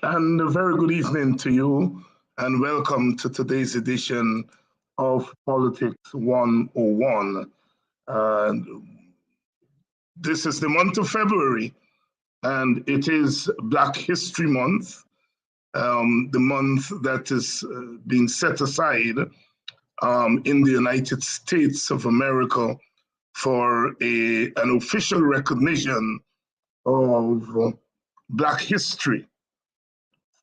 And a very good evening to you, and welcome to today's edition of Politics 101. This is the month of February, and it is Black History Month, the month that is being set aside in the United States of America for an official recognition of Black history.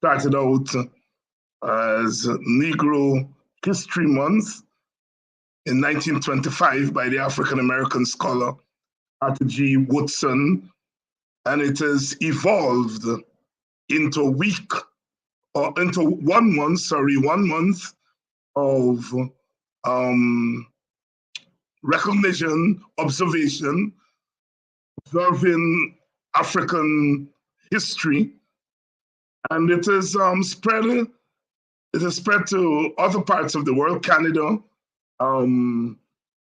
Started out as Negro History Month in 1925 by the African American scholar Arthur G. Woodson, and it has evolved into a week or into 1 month of recognition, observation, observing African history, and it is spread. It has spread to other parts of the world. Canada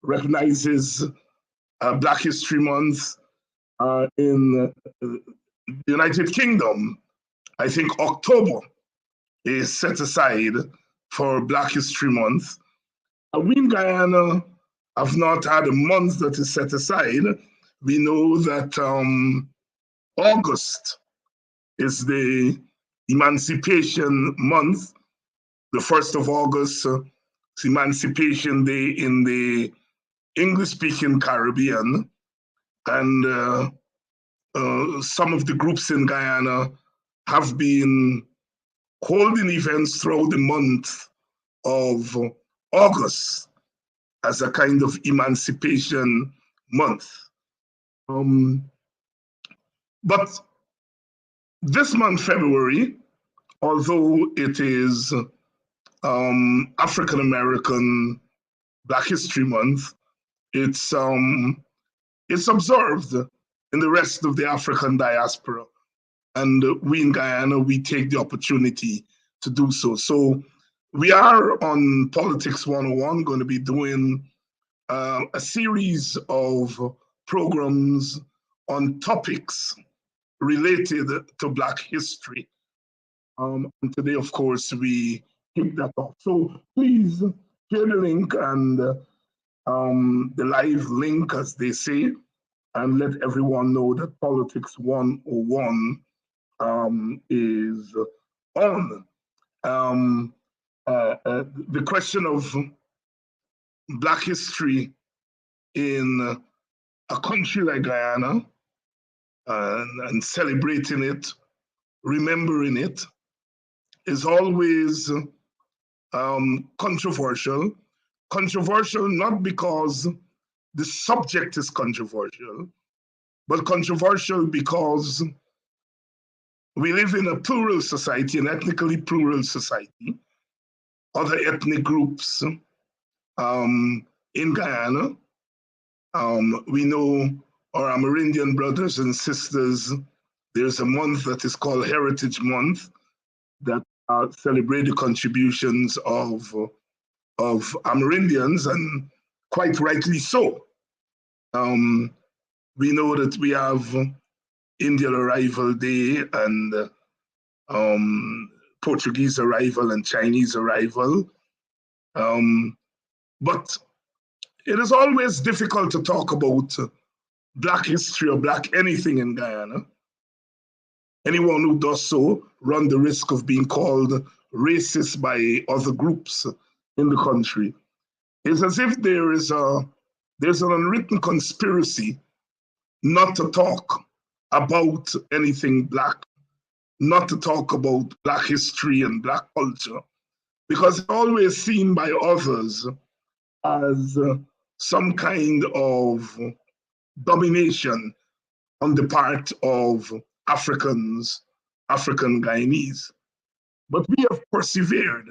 recognizes Black History Month. In the United Kingdom, I think October is set aside for Black History Month. We in Guyana have not had a month that is set aside. We know that August is the Emancipation Month. The 1st of August is Emancipation Day in the English-speaking Caribbean. And some of the groups in Guyana have been holding events throughout the month of August as a kind of emancipation month. But this month, February, although it is African American Black History Month, it's observed in the rest of the African diaspora. And we in Guyana, we take the opportunity to do so. So we are on Politics 101 going to be doing a series of programs on topics related to Black history. And today, of course, we kick that off. So please share the link and the live link, as they say, and let everyone know that Politics 101 is on. The question of Black history in a country like Guyana and celebrating it, remembering it, is always controversial. Controversial not because the subject is controversial, but controversial because we live in a plural society, an ethnically plural society. Other ethnic groups in Guyana, we know our Amerindian brothers and sisters. There's a month that is called Heritage Month that celebrate the contributions of Amerindians, and quite rightly so. We know that we have Indian Arrival Day and Portuguese arrival and Chinese arrival. But it is always difficult to talk about Black history or Black anything in Guyana. Anyone who does so run the risk of being called racist by other groups in the country. It's as if there's an unwritten conspiracy not to talk about anything Black, not to talk about Black history and Black culture, because it's always seen by others as some kind of domination on the part of African Guyanese. But we have persevered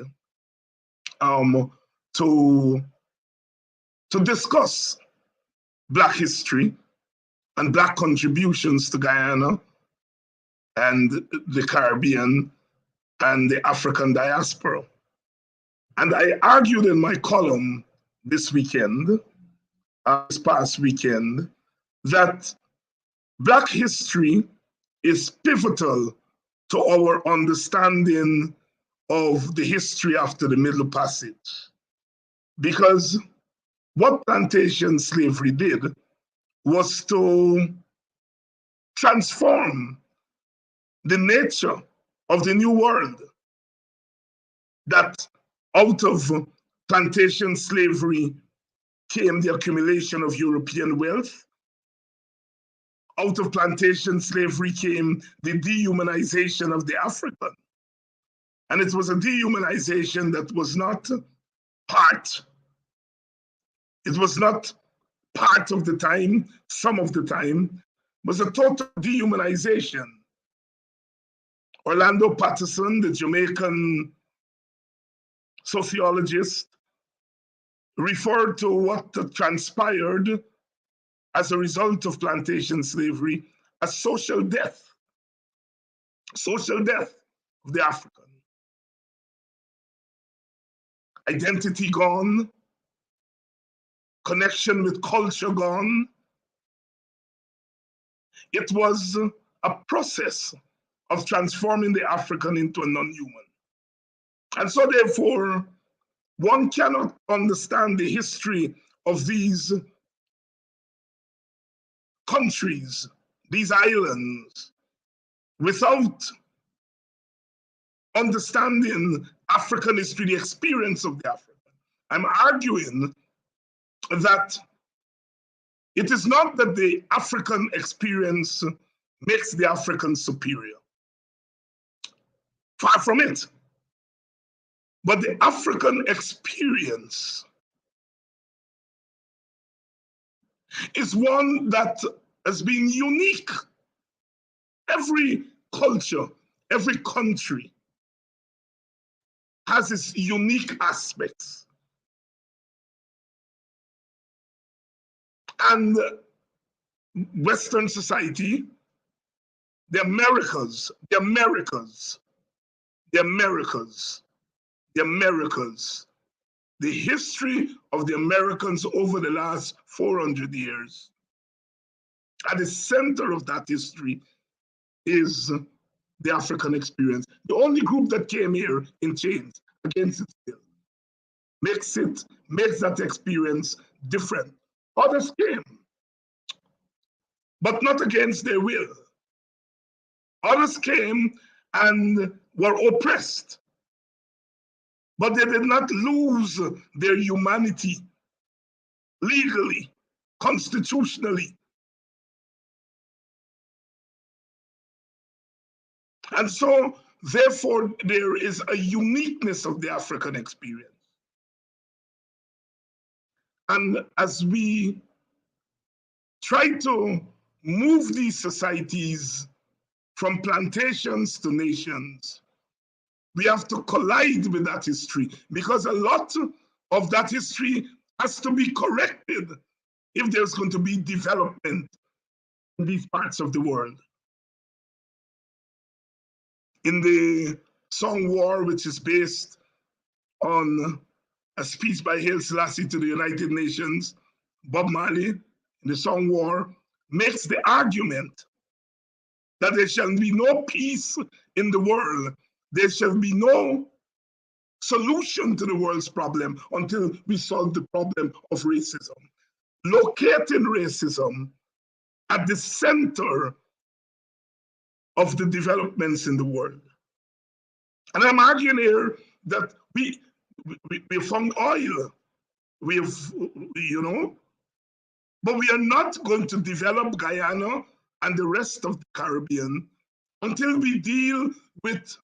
to discuss Black history and Black contributions to Guyana and the Caribbean and the African diaspora. And I argued in my column this past weekend, that Black history is pivotal to our understanding of the history after the Middle Passage. Because what plantation slavery did was to transform the nature of the New World. That out of plantation slavery came the accumulation of European wealth. Out of plantation slavery came the dehumanization of the African. And it was a dehumanization that was not part. It was not part of the time, some of the time, was a total dehumanization. Orlando Patterson, the Jamaican sociologist, referred to what transpired as a result of plantation slavery as social death of the African. Identity gone, connection with culture gone. It was a process of transforming the African into a non-human. And so therefore, one cannot understand the history of these countries, these islands, without understanding African history, the experience of the African. I'm arguing that it is not that the African experience makes the African superior. Far from it. But the African experience is one that has been unique. Every culture, every country has its unique aspects. And Western society, the Americas, the history of the Americans over the last 400 years, at the center of that history is the African experience. The only group that came here in chains against its will makes that experience different. Others came, but not against their will. Others came and were oppressed, but they did not lose their humanity legally, constitutionally. And so, therefore, there is a uniqueness of the African experience. And as we try to move these societies from plantations to nations, we have to collide with that history, because a lot of that history has to be corrected if there's going to be development in these parts of the world. In the song War, which is based on a speech by Haile Selassie to the United Nations, Bob Marley, in the song War, makes the argument that there shall be no peace in the world. There shall be no solution to the world's problem until we solve the problem of racism. Locating racism at the center of the developments in the world. And I'm arguing here that we found oil, but we are not going to develop Guyana and the rest of the Caribbean until we deal with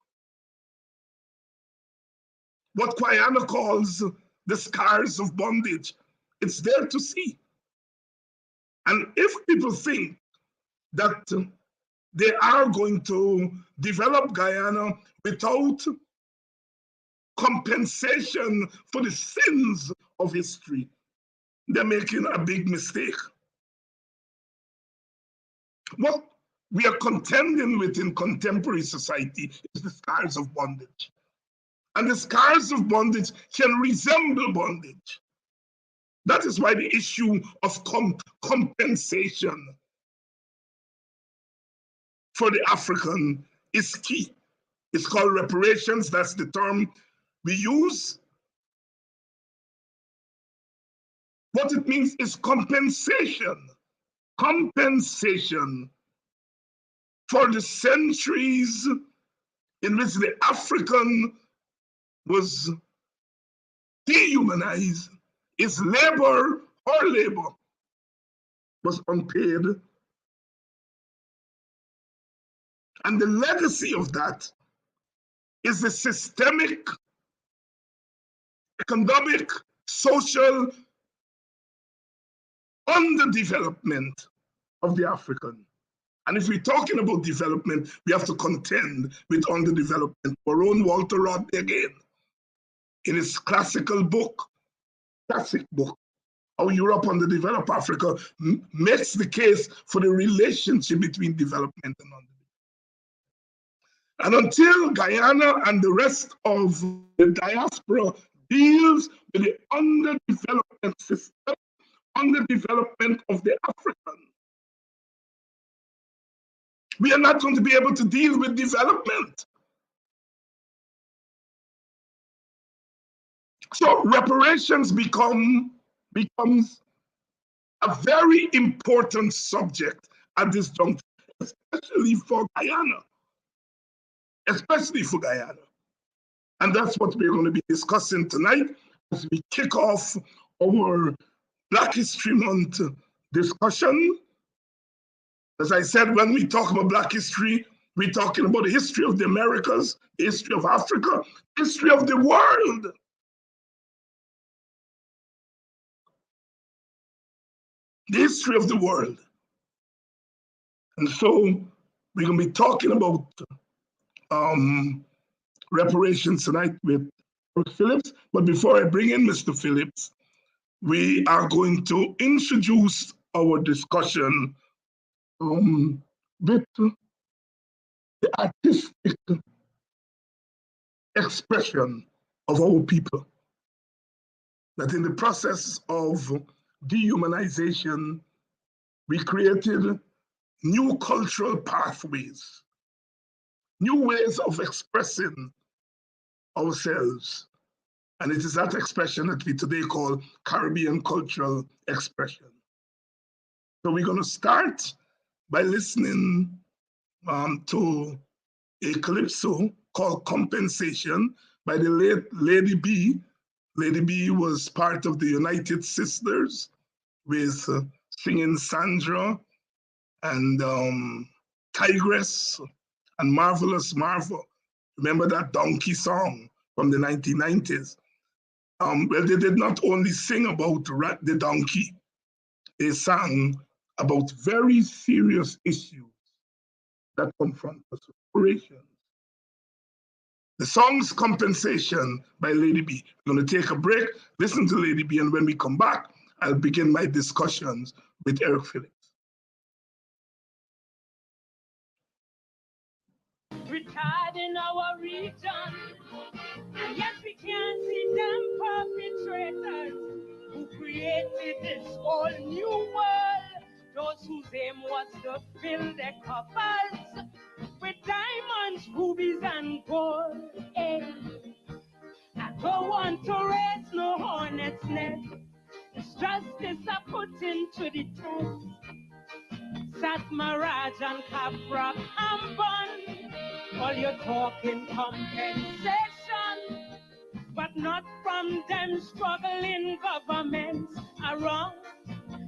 what Guyana calls the scars of bondage. It's there to see. And if people think that they are going to develop Guyana without compensation for the sins of history, they're making a big mistake. What we are contending with in contemporary society is the scars of bondage. And the scars of bondage can resemble bondage. That is why the issue of compensation for the African is key. It's called reparations. That's the term we use. What it means is compensation. Compensation for the centuries in which the African was dehumanized. His labor, her labor, was unpaid. And the legacy of that is the systemic, economic, social underdevelopment of the African. And if we're talking about development, we have to contend with underdevelopment. Our own Walter Rodney again, in his classic book, How Europe Underdeveloped Africa, makes the case for the relationship between development and underdevelopment. And until Guyana and the rest of the diaspora deals with the underdevelopment system, underdevelopment of the African, we are not going to be able to deal with development. So reparations becomes a very important subject at this juncture, especially for Guyana. Especially for Guyana. And that's what we're going to be discussing tonight as we kick off our Black History Month discussion. As I said, when we talk about Black history, we're talking about the history of the Americas, the history of Africa, history of the world. The history of the world. And so we're going to be talking about reparations tonight with Phillips. But before I bring in Mr. Phillips, we are going to introduce our discussion with the artistic expression of our people. That in the process of dehumanization, we created new cultural pathways, new ways of expressing ourselves. And it is that expression that we today call Caribbean cultural expression. So we're going to start by listening to a calypso called Compensation by the late Lady B. Lady B was part of the United Sisters with singing Sandra and Tigress and Marvelous Marvel. Remember that donkey song from the 1990s? Well, they did not only sing about the donkey, they sang about very serious issues that confront us, reparations. The song's Compensation by Lady B. We're going to take a break, listen to Lady B, and when we come back, I'll begin my discussions with Eric Phillips. Retired in our region, and yet we can't see them perpetrators who created this whole new world. Those whose aim was to fill their coffers with diamonds, rubies, and gold. Hey, I don't want to raise no hornet's nest. It's justice I put into the test. Satmaraj and Kaprock and Bun, all you're talking compensation, but not from them struggling governments are wrong.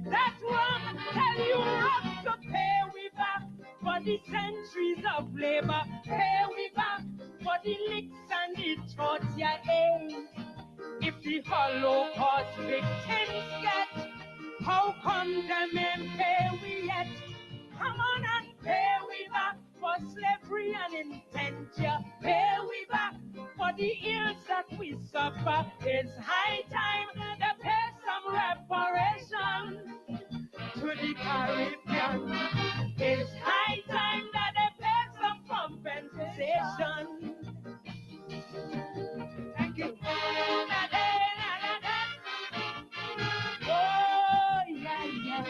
That's wrong. Tell Europe to pay we back for the centuries of labor. Pay we back for the licks and the torture aid. If the Holocaust victims get, how come them ain't pay we yet? Come on and pay we back for slavery and indenture. Pay we back for the ills that we suffer. It's high time to pay some reparation to the Caribbean. It's high time that they pay some compensation. Thank you. Oh, yeah, yeah.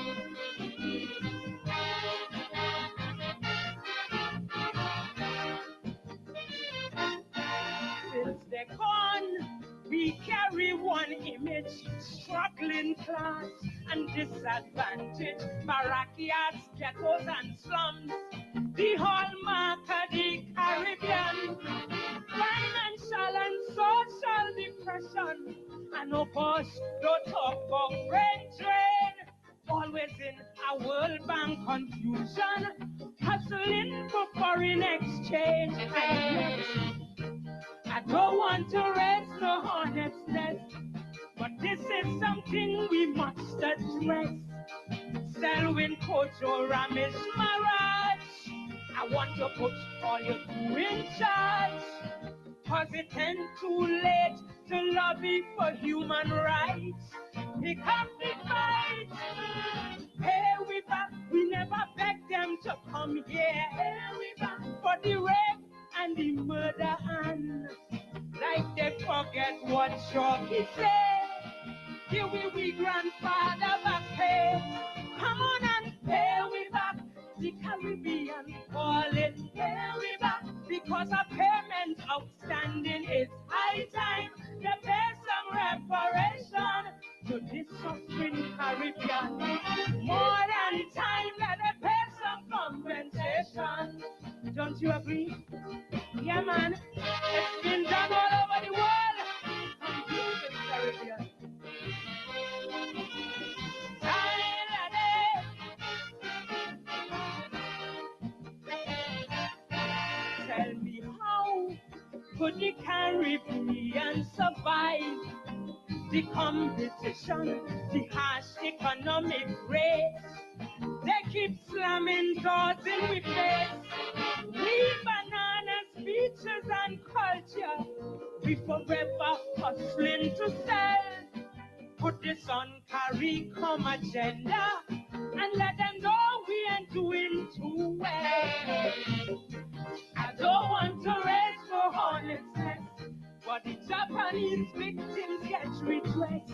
struggling class and disadvantaged, barrackyards, ghettos, and slums. The hallmark of the Caribbean, financial and social depression. And no push, don't talk about brain drain. Always in a World Bank confusion, hustling for foreign exchange. And yes, I don't want to raise no hornet's nest, but this is something we must address. Selwyn Kojo Ramesh Maharaj, I want to put all you two in charge, cause it ain't too late to lobby for human rights. Pick up the fight. Hey, we back. We never begged them to come here. Hey, we back for the rape and the murder, and like they forget what Shoki said. Here we grandfather back pay. Come on and pay we back. The Caribbean call it pay we back, because a payment outstanding is high time to pay some reparation to this suffering Caribbean. More than time that they pay some compensation. Don't you agree? Yeah, man. It's been done all over the world. Come to the Caribbean. Tell me, how could the Caribbean survive the competition, the harsh economic race? They keep slamming doors in we face. We bananas, beaches, and culture, we forever hustling to sell. Put this on CARICOM agenda and let them know we ain't doing too well. I don't want to raise no hornet's nest, but the Japanese victims get redressed.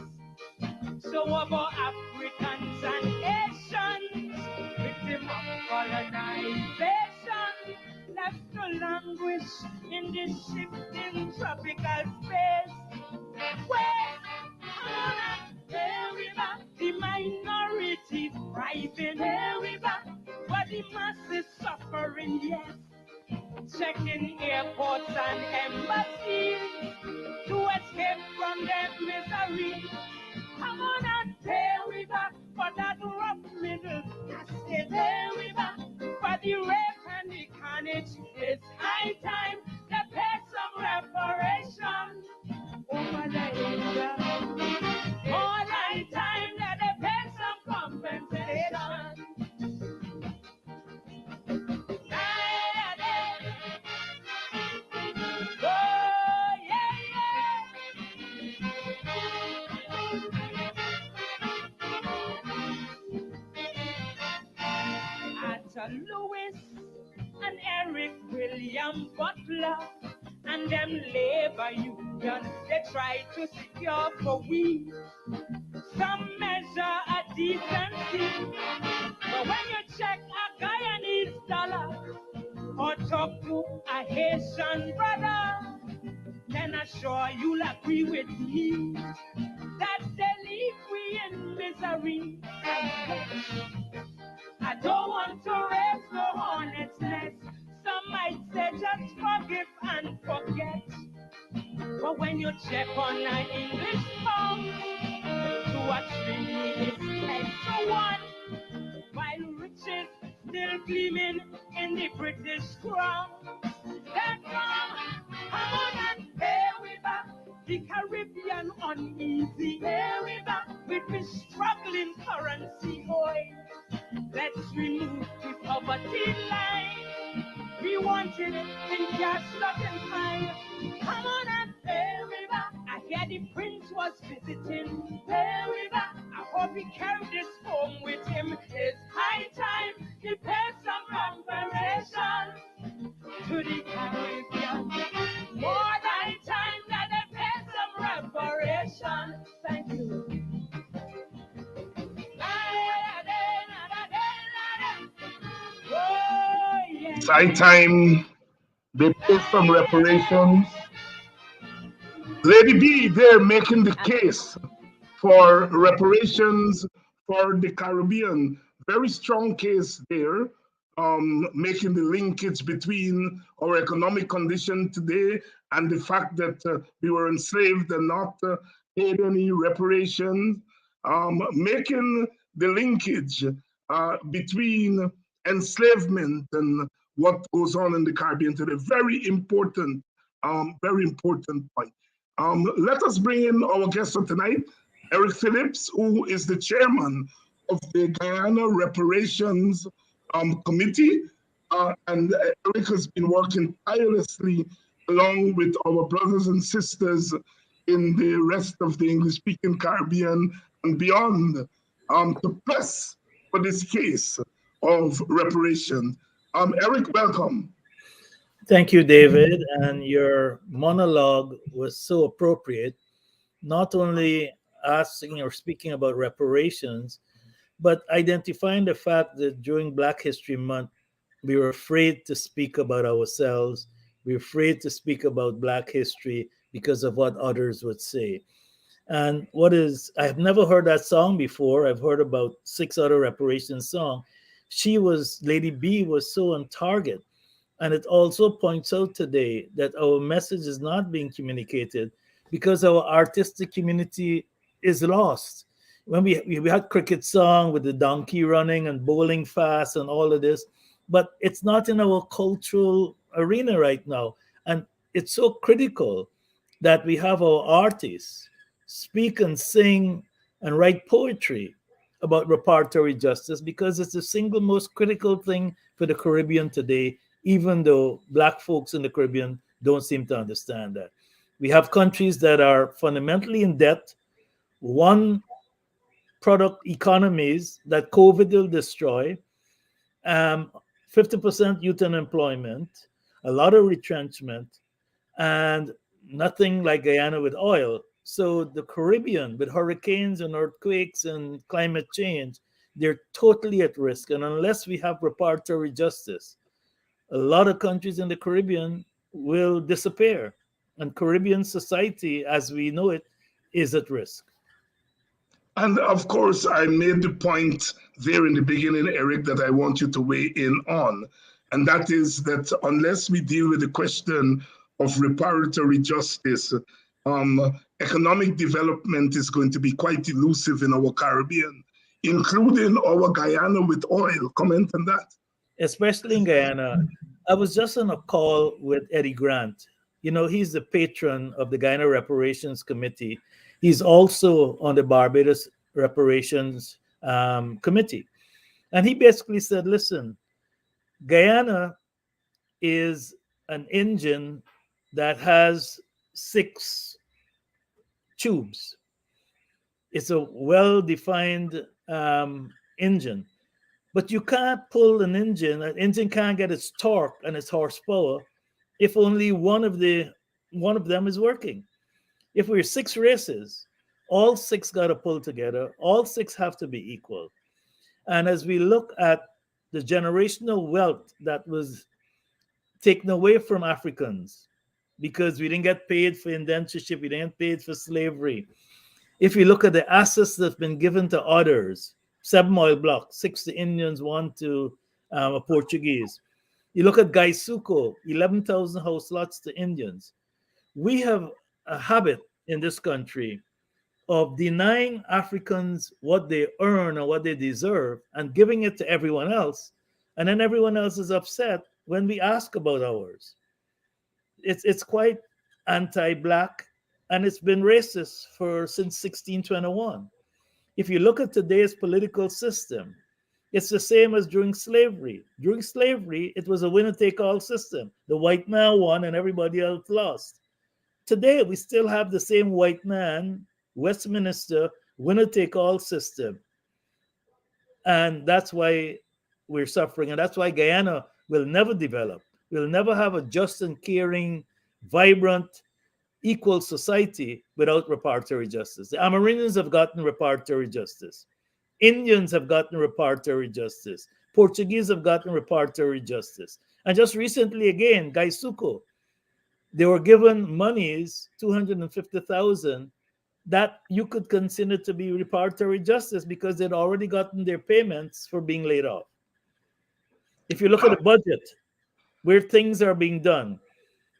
So about Africans and Asians, victims of colonization, left to languish in this shifting tropical space. Where, come on, here we back, the minority thriving, here we back, but the masses suffering, yes. Checking airports and embassies to escape from their misery. Come on and pay we back for that rough middle casket. Pay we back for the rape and the carnage. It's high time to pay some reparation. Over the Asia, more than time that they pay some compensation. Lewis and Eric William Butler and them labor union, they try to secure for we some measure of decency. But when you check a Guyanese dollar or talk to a Haitian brother, then I'm sure you'll agree with me that they leave we in misery. I don't want to raise no hornet's nest. Some might say just forgive and forget. But when you check on an English pound, to a Trini is 10 to 1, while riches still gleaming in the British crown. That's wrong. Come on and pay we back. The Caribbean uneasy. Pay we back with the struggling currency oil. Let's remove the poverty line. We want it in cash, stock, and fine. Come on and pay me back. I hear the prince was visiting. Pay me back. I hope he carried this home with him. It's high time he pays some compensation to the Caribbean. More than time that they pay some reparation. Thank you. It's high time they pay some reparations. Lady B, they're making the case for reparations for the Caribbean. Very strong case there, making the linkage between our economic condition today and the fact that we were enslaved and not paid any reparations, making the linkage between enslavement and what goes on in the Caribbean today. Very important point. Let us bring in our guest for tonight, Eric Phillips, who is the chairman of the Guyana Reparations Committee. And Eric has been working tirelessly along with our brothers and sisters in the rest of the English-speaking Caribbean and beyond to press for this case of reparation. Eric, welcome. Thank you, David. And your monologue was so appropriate, not only asking or speaking about reparations, but identifying the fact that during Black History Month, we were afraid to speak about ourselves. We were afraid to speak about Black history because of what others would say. And I've never heard that song before. I've heard about 6 other reparations songs. Lady B was so on target. And it also points out today that our message is not being communicated because our artistic community is lost. When we had cricket song with the donkey running and bowling fast and all of this, but it's not in our cultural arena right now. And it's so critical that we have our artists speak and sing and write poetry about reparatory justice, because it's the single most critical thing for the Caribbean today, even though Black folks in the Caribbean don't seem to understand that. We have countries that are fundamentally in debt, one product economies that COVID will destroy, 50% youth unemployment, a lot of retrenchment, and nothing like Guyana with oil. So the Caribbean, with hurricanes and earthquakes and climate change, they're totally at risk. And unless we have reparatory justice, a lot of countries in the Caribbean will disappear. And Caribbean society, as we know it, is at risk. And of course, I made the point there in the beginning, Eric, that I want you to weigh in on. And that is that unless we deal with the question of reparatory justice, economic development is going to be quite elusive in our Caribbean, including our Guyana with oil. Comment on that. Especially in Guyana. I was just on a call with Eddie Grant. You know, he's the patron of the Guyana Reparations Committee. He's also on the Barbados Reparations Committee. And he basically said, listen, Guyana is an engine that has 6 tubes. It's a well-defined engine. But you can't pull an engine can't get its torque and its horsepower if only one of them is working. If we're 6 races, all 6 got to pull together. All 6 have to be equal. And as we look at the generational wealth that was taken away from Africans because we didn't get paid for indentureship, we didn't get paid for slavery. If you look at the assets that have been given to others, 7 oil blocks, 6 to Indians, 1 to a Portuguese. You look at Gaisuco, 11,000 house lots to Indians. We have a habit in this country of denying Africans what they earn or what they deserve and giving it to everyone else. And then everyone else is upset when we ask about ours. It's quite anti-Black, and it's been racist since 1621. If you look at today's political system, it's the same as during slavery. During slavery, it was a winner-take-all system. The white man won and everybody else lost. Today, we still have the same white man, Westminster, winner-take-all system. And that's why we're suffering. And that's why Guyana will never develop. We'll never have a just and caring, vibrant, equal society without reparatory justice. The Amerindians have gotten reparatory justice. Indians have gotten reparatory justice. Portuguese have gotten reparatory justice. And just recently again, Gaisuco, they were given monies, 250,000, that you could consider to be reparatory justice because they'd already gotten their payments for being laid off. If you look at the budget, where things are being done,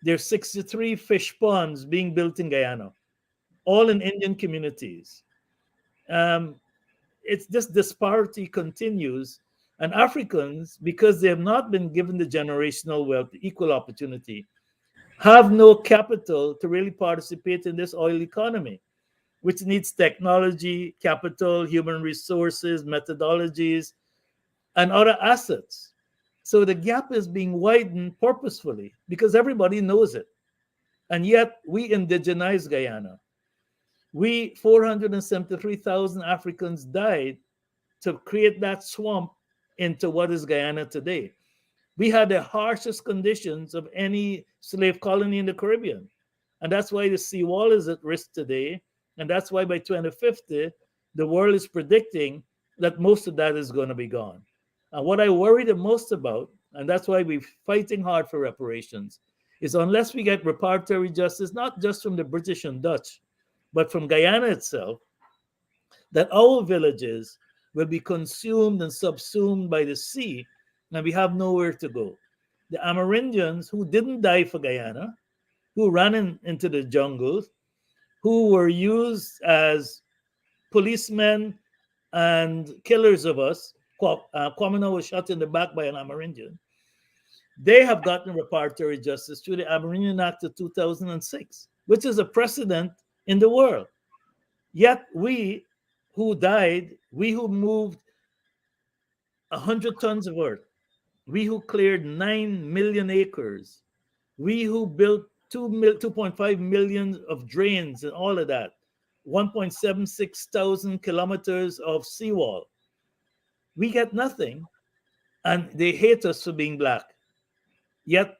there's 63 fish ponds being built in Guyana, all in Indian communities. Um, it's this disparity continues, and Africans, because they have not been given the generational wealth, the equal opportunity, have no capital to really participate in this oil economy, which needs technology, capital, human resources, methodologies, and other assets. So the gap is being widened purposefully because everybody knows it. And yet we indigenize Guyana. 473,000 Africans died to create that swamp into what is Guyana today. We had the harshest conditions of any slave colony in the Caribbean. And that's why the seawall is at risk today. And that's why by 2050, the world is predicting that most of that is going to be gone. And what I worry the most about, and that's why we're fighting hard for reparations, is unless we get reparatory justice, not just from the British and Dutch, but from Guyana itself, that our villages will be consumed and subsumed by the sea, and we have nowhere to go. The Amerindians who didn't die for Guyana, who ran into the jungles, who were used as policemen and killers of us. Kwamina was shot in the back by an Amerindian. They have gotten reparatory justice through the Amerindian Act of 2006, which is a precedent in the world. Yet we who died, we who moved 100 tons of earth, we who cleared 9 million acres, we who built 2.5 million of drains and all of that, 1.76 thousand kilometers of seawall, we get nothing, and they hate us for being black. Yet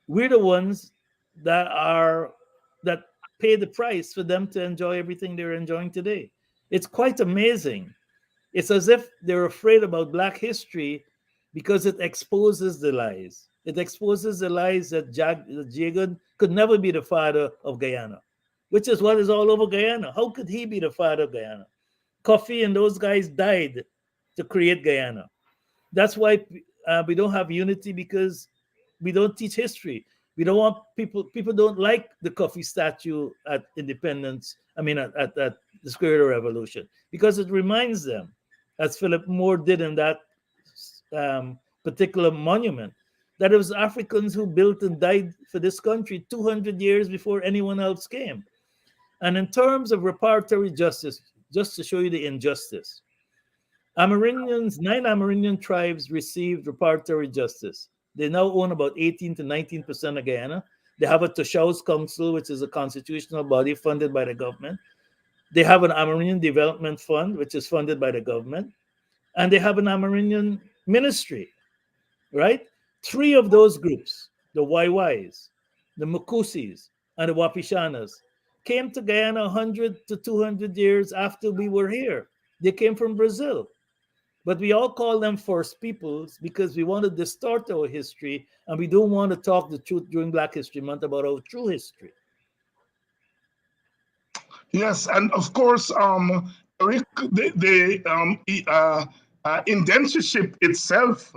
we're the ones that pay the price for them to enjoy everything they're enjoying today. It's quite amazing. It's as if they're afraid about black history because it exposes the lies. It exposes the lies that Jagan could never be the father of Guyana, which is what is all over Guyana. How could he be the father of Guyana? Kofi and those guys died to create Guyana. That's why we don't have unity, because we don't teach history. We don't want people don't like the Kofi statue at Independence, at the Square of the Revolution, because it reminds them, as Philip Moore did in that particular monument, that it was Africans who built and died for this country 200 years before anyone else came. And in terms of reparatory justice, just to show you the injustice, 9 Amerindian tribes received reparatory justice. They now own about 18 to 19% of Guyana. They have a Toshaus Council, which is a constitutional body funded by the government. They have an Amerindian Development Fund, which is funded by the government. And they have an Amerindian ministry, right? 3 of those groups, the Waiwais, the Mukusis, and the Wapishanas, came to Guyana 100 to 200 years after we were here. They came from Brazil. But we all call them First Peoples because we want to distort our history, and we don't want to talk the truth during Black History Month about our true history. Yes, and of course, Eric, the indentureship itself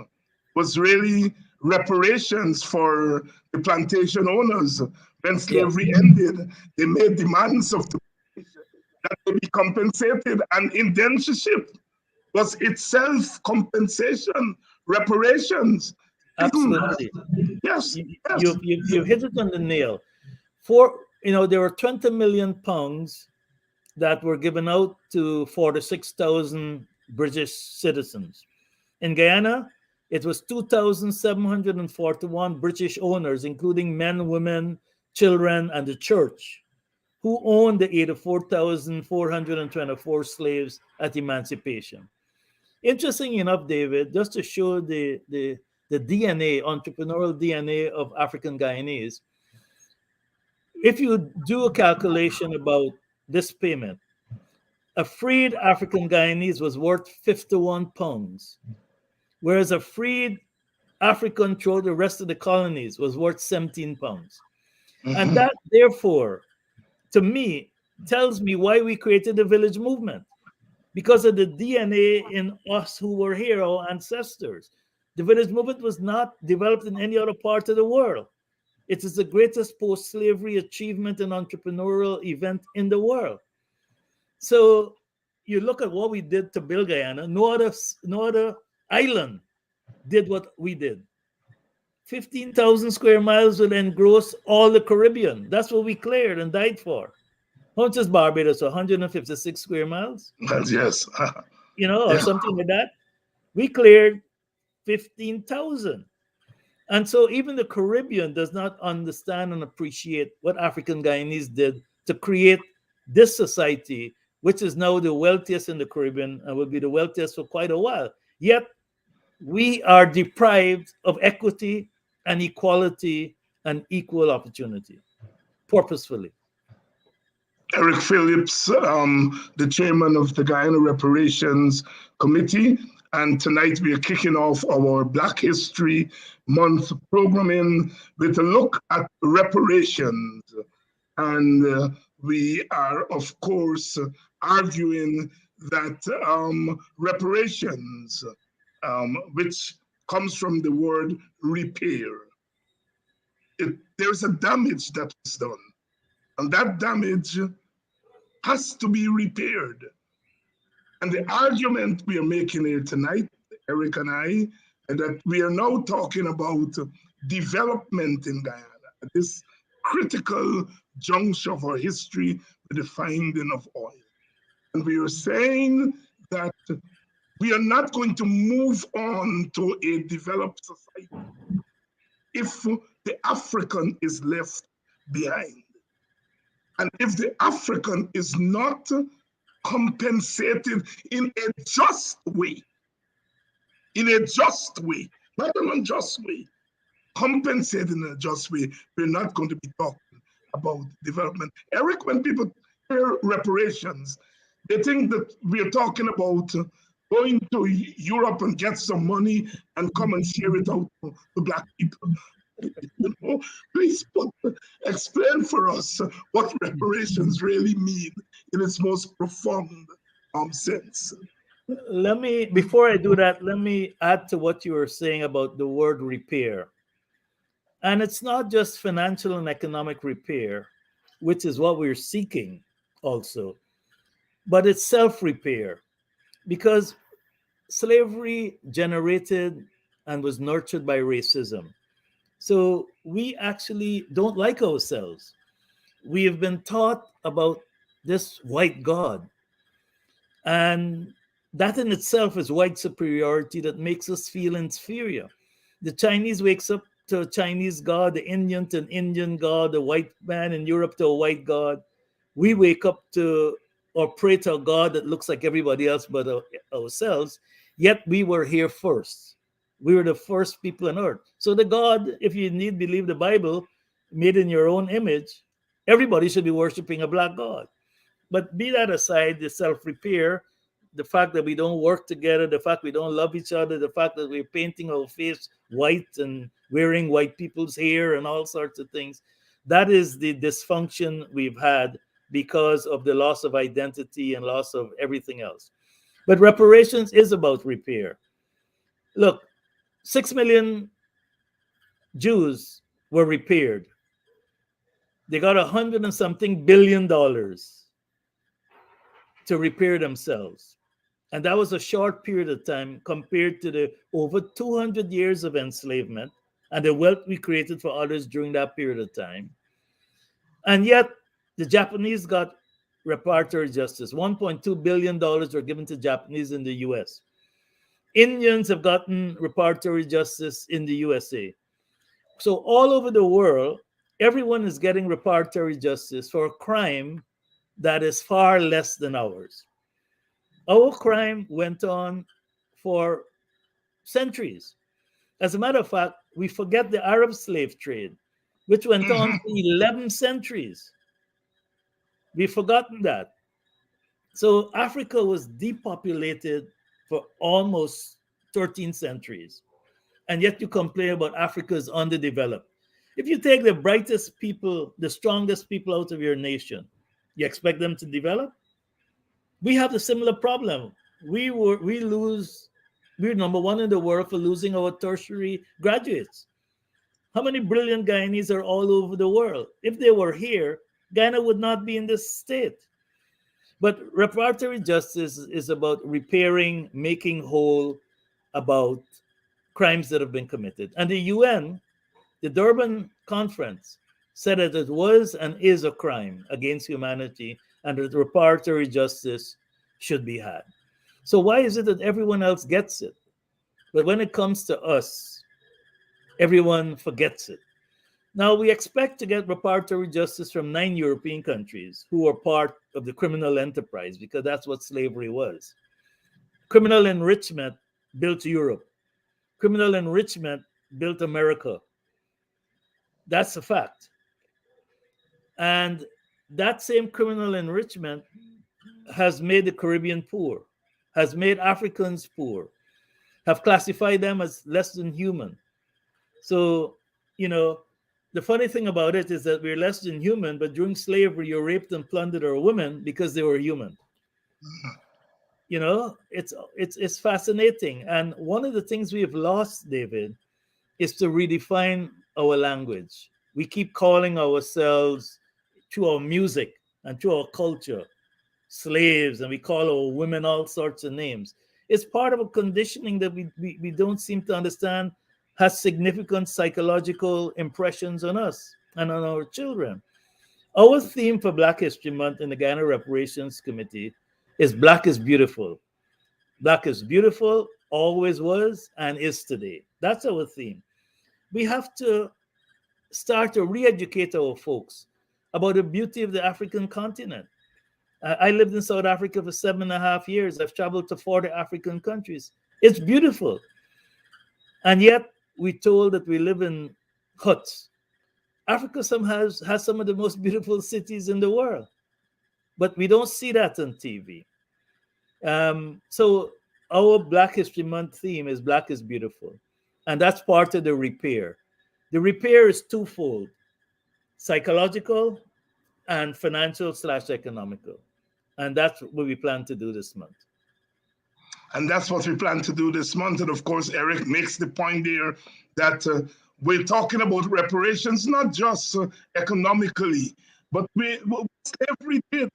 was really reparations for the plantation owners. When slavery ended, they made demands of the that they be compensated, and indentureship was itself compensation, reparations. Absolutely. Yes. You hit it on the nail. There were 20 million pounds that were given out to 46,000 British citizens. In Guyana, it was 2,741 British owners, including men, women, children, and the church, who owned the 84,424 slaves at emancipation. Interesting enough, David, just to show the DNA, entrepreneurial DNA of African Guyanese, if you do a calculation about this payment, a freed African Guyanese was worth 51 pounds, whereas a freed African throughout the rest of the colonies was worth 17 pounds. Mm-hmm. And that, therefore, to me, tells me why we created the village movement. Because of the DNA in us who were here, our ancestors. The village movement was not developed in any other part of the world. It is the greatest post slavery achievement and entrepreneurial event in the world. So you look at what we did to build Guyana, no other island did what we did. 15,000 square miles will engross all the Caribbean. That's what we cleared and died for. How much is Barbados? 156 square miles? Yes. Or Yeah. something like that. We cleared 15,000. And so even the Caribbean does not understand and appreciate what African Guyanese did to create this society, which is now the wealthiest in the Caribbean and will be the wealthiest for quite a while. Yet we are deprived of equity and equality and equal opportunity, purposefully. Eric Phillips, the chairman of the Guyana Reparations Committee. And tonight we are kicking off our Black History Month programming with a look at reparations. And we are, of course, arguing that reparations, which comes from the word repair, there's a damage that was done. And that damage has to be repaired. And the argument we are making here tonight, Eric and I, is that we are now talking about development in Guyana, at this critical juncture of our history with the finding of oil. And we are saying that we are not going to move on to a developed society if the African is left behind. And if the African is not compensated in a just way, not an unjust way, compensated in a just way, we're not going to be talking about development. Eric, when people hear reparations, they think that we're talking about going to Europe and get some money and come and share it out to Black people. Please explain for us what reparations really mean in its most profound sense. Before I do that, let me add to what you were saying about the word repair. And it's not just financial and economic repair, which is what we're seeking also, but it's self-repair, because slavery generated and was nurtured by racism. So we actually don't like ourselves. We have been taught about this white God. And that in itself is white superiority that makes us feel inferior. The Chinese wakes up to a Chinese God, the Indian to an Indian God, the white man in Europe to a white God. We wake up to or pray to a God that looks like everybody else but ourselves, yet we were here first. We were the first people on earth. So the God, if you need believe the Bible, made in your own image, everybody should be worshiping a black God. But be that aside, the self-repair, the fact that we don't work together, the fact we don't love each other, the fact that we're painting our face white and wearing white people's hair and all sorts of things, that is the dysfunction we've had because of the loss of identity and loss of everything else. But reparations is about repair. Look, 6 million Jews were repaired. They got $100 and something billion to repair themselves. And that was a short period of time compared to the over 200 years of enslavement and the wealth we created for others during that period of time. And yet, the Japanese got reparatory justice. $1.2 billion were given to Japanese in the US. Indians have gotten reparatory justice in the USA. So all over the world, everyone is getting reparatory justice for a crime that is far less than ours. Our crime went on for centuries. As a matter of fact, we forget the Arab slave trade, which went on for 11 centuries. We've forgotten that. So Africa was depopulated for almost 13 centuries. And yet you complain about Africa is underdeveloped. If you take the brightest people, the strongest people out of your nation, You expect them to develop? We have a similar problem. We're number one in the world for losing our tertiary graduates. How many brilliant Guyanese are all over the world? If they were here, Guyana would not be in this state. But reparatory justice is about repairing, making whole about crimes that have been committed. And the UN, the Durban Conference, said that it was and is a crime against humanity and that reparatory justice should be had. So why is it that everyone else gets it? But when it comes to us, everyone forgets it. Now, we expect to get reparatory justice from 9 European countries who are part of the criminal enterprise, because that's what slavery was. Criminal enrichment built Europe. Criminal enrichment built America. That's a fact. And that same criminal enrichment has made the Caribbean poor, has made Africans poor, have classified them as less than human. So, the funny thing about it is that we're less than human, but during slavery, you raped and plundered our women because they were human. It's fascinating. And one of the things we have lost, David, is to redefine our language. We keep calling ourselves, through our music and through our culture, slaves, and we call our women all sorts of names. It's part of a conditioning that we don't seem to understand has significant psychological impressions on us and on our children. Our theme for Black History Month in the Guyana Reparations Committee is Black is Beautiful. Black is beautiful, always was, and is today. That's our theme. We have to start to re-educate our folks about the beauty of the African continent. I lived in South Africa for 7.5 years. I've traveled to 40 African countries. It's beautiful. And yet, we're told that we live in huts. Africa has some of the most beautiful cities in the world, but we don't see that on TV. So our Black History Month theme is Black is Beautiful, and that's part of the repair. The repair is twofold: psychological and financial/economical, and that's what we plan to do this month. And that's what we plan to do this month. And of course, Eric makes the point there that we're talking about reparations, not just economically, but what slavery did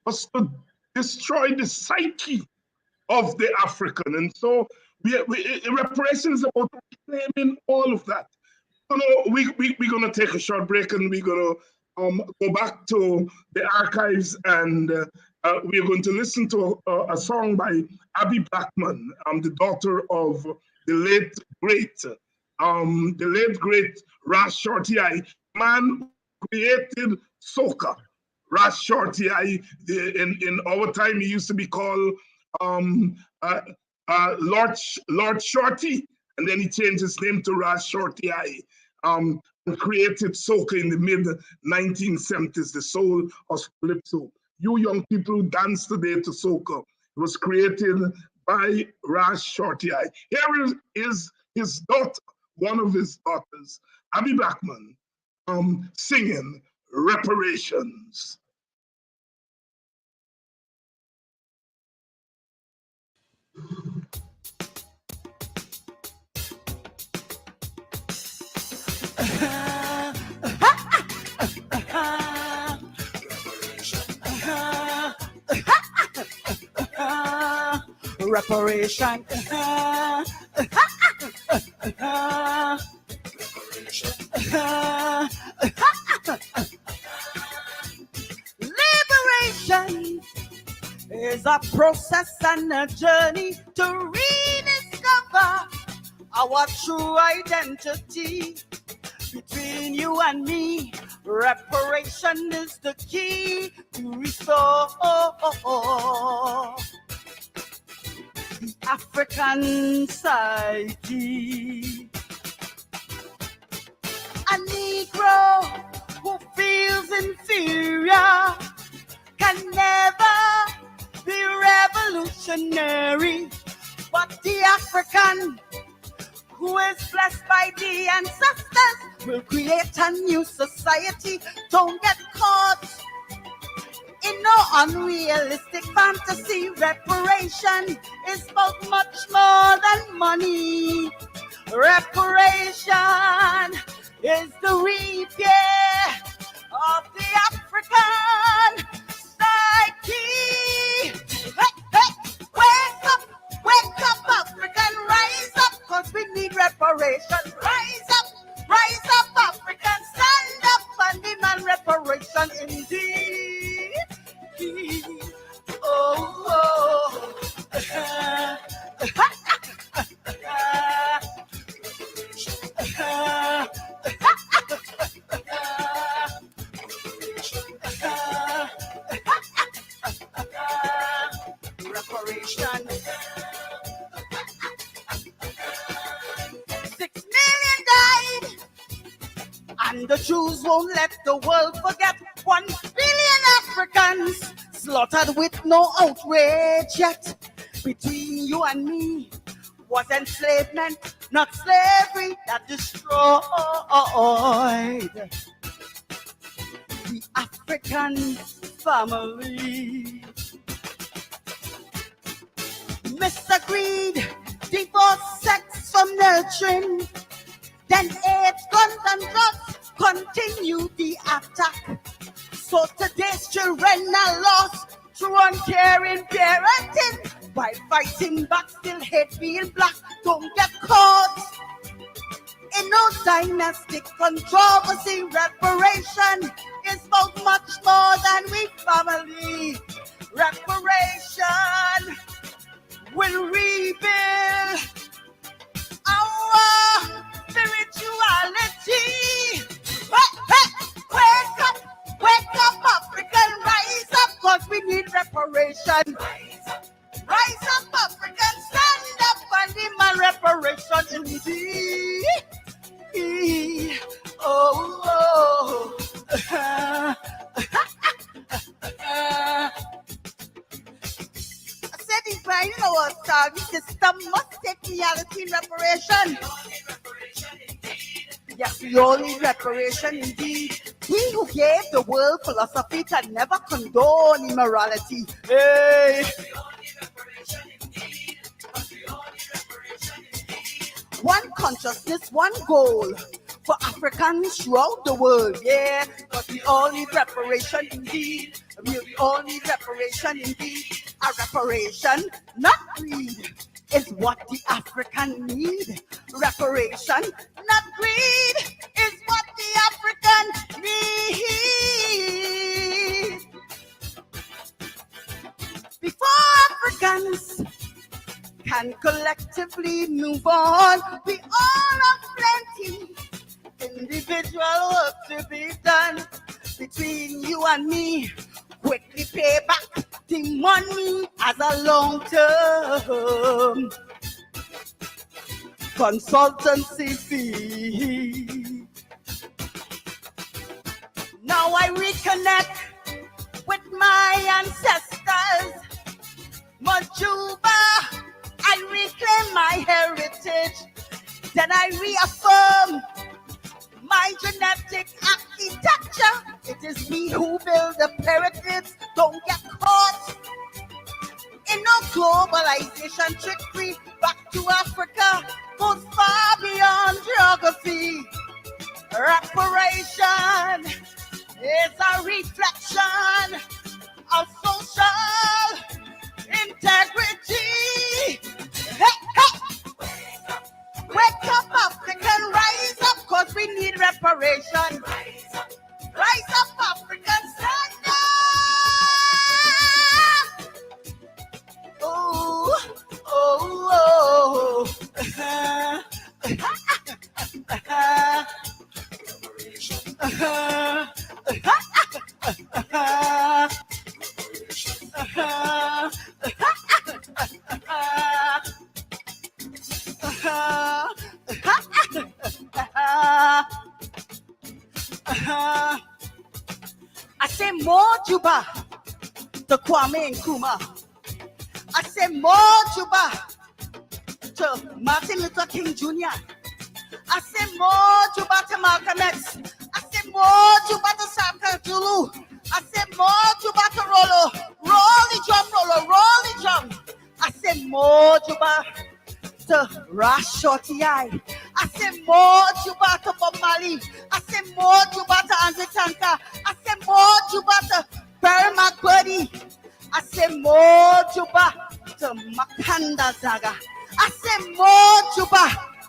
was to destroy the psyche of the African. And so reparations is about reclaiming all of that. We're going to take a short break, and we're going to go back to the archives, and we're going to listen to a song by Abby Blackman, the daughter of the late great Ras Shorty Eye, man who created soca. Ras Shorty Eye, in our time, he used to be called Lord Shorty, and then he changed his name to Ras Shorty Eye. And created soca in the mid-1970s, the soul of calypso. You young people who dance today to soca, it was created by Ras Shorty Eye. Here is his daughter, one of his daughters, Abby Blackman, singing Reparations. Reparation. Liberation is a process and a journey to rediscover our true identity. Between you and me, reparation is the key to restore the African psyche. A Negro who feels inferior can never be revolutionary, but the African who is blessed by the ancestors will create a new society. Don't get caught In no unrealistic fantasy, reparation is about much more than money. Reparation is the repair of the African psyche. Hey, hey, wake up, African, rise up, cause we need reparation. Rise up, African, stand up and demand reparation indeed. Reparation. 6 million died, and the Jews won't let the world forget. 1 billion Africans slaughtered with no outrage yet. Between you and me was enslavement, not slavery that destroyed the African family. Misagreed, divorce, sex from nurturing, then AIDS, guns and drugs continue the attack. So today's children are lost through uncaring parenting. While fighting back, still hate being black. Don't get caught in no dynastic controversy. Reparation is about much more than we family. Reparation will rebuild our spirituality. Hey, wake up, African, rise up, cause we need reparation. Rise up, African, stand up and demand reparation indeed. I said in crying, you know what, the system must take reality in reparation. Yes, we all need reparation indeed. He who gave the world philosophy can never condone immorality. Hey. One consciousness, one goal for Africans throughout the world. Yeah, but we all need reparation indeed. We all need reparation indeed. A reparation, not greed, is what the African need. Reparation, not greed, is what the African need. Before Africans can collectively move on, we all have plenty individual work to be done. Between you and me, quickly pay back the money as a long-term consultancy fee. Now I reconnect with my ancestors. Majuba, I reclaim my heritage. Then I reaffirm my genetic architecture. It is me who build the pyramids. Don't get caught in no globalization trickery. Back to Africa goes far beyond geography. Reparation is a reflection of social integrity. Hey, hey. Wake up, African, rise up, cause we need reparation. Rise up, African, stand up. Oh, oh, oh. I say more Juba to Kwame Nkrumah. I say more Juba to Martin Luther King Jr. I say more Juba to Malcolm X. I say more Juba to Samuel Zulu. I say more Juba to Shorty I say more Juba to Bob Marley. I say more Juba to Andre Tanka. I say more Juba to Barry McBuddy. I say more Juba to Makanda Zaga. I say more Juba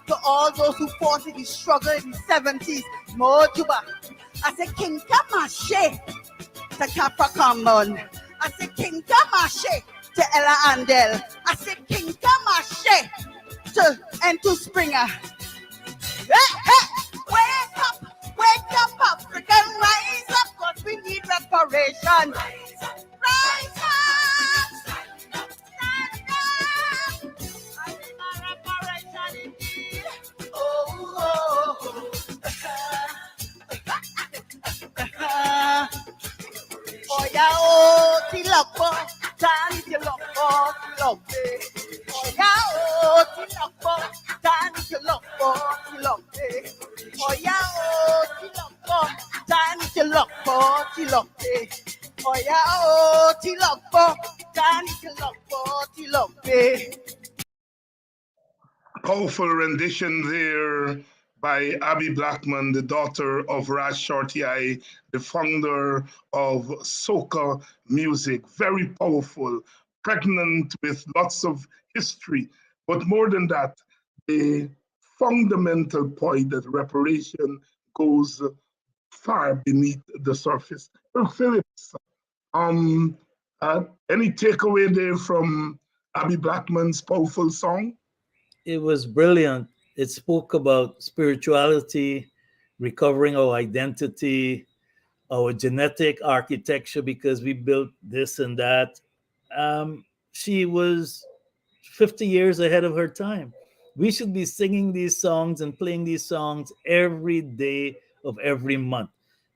to all those who fought in the struggle in the 70s. More Juba. I say King Kamashe to Capra Common. I say King Kamashe to Ella Andel. I say King Kamashe to N2 Springer. Wake up, African, rise up, cause we need reparation. Rise up, stand up. I need my reparation indeed. Oh yeah, oh, Tilakbo, Tani Tilakbo, Tilakbe. Oh yeah, oh, Tilakbo, Tani Tilakbo, Tilakbe. Oh yeah, oh, Tilakbo, Tani Tilakbo, Tilakbe. Oh yeah, oh, Tilakbo, Tani Tilakbo, Tilakbe. Powerful rendition there by Abby Blackman, the daughter of Ras Shorty I, the founder of soca music. Very powerful, pregnant with lots of history. But more than that, the fundamental point that reparation goes far beneath the surface. Phillips, any takeaway there from Abby Blackman's powerful song? It was brilliant. It spoke about spirituality, recovering our identity, our genetic architecture, because we built this and that. She was 50 years ahead of her time. We should be singing these songs and playing these songs every day of every month.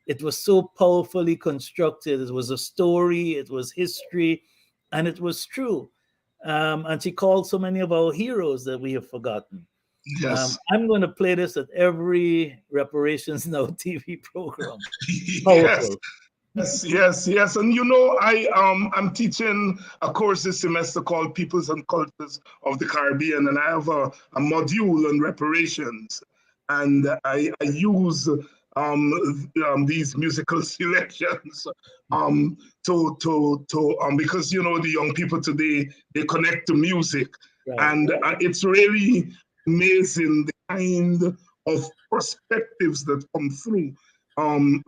It was so powerfully constructed. It was a story, it was history, and it was true. And she called so many of our heroes that we have forgotten. Yes. I'm going to play this at every Reparations Now TV program. Yes. Yes. And you know, I'm teaching a course this semester called Peoples and Cultures of the Caribbean, and I have a module on reparations, and I use these musical selections because you know the young people today, they connect to music, right. And it's really amazing the kind of perspectives that come through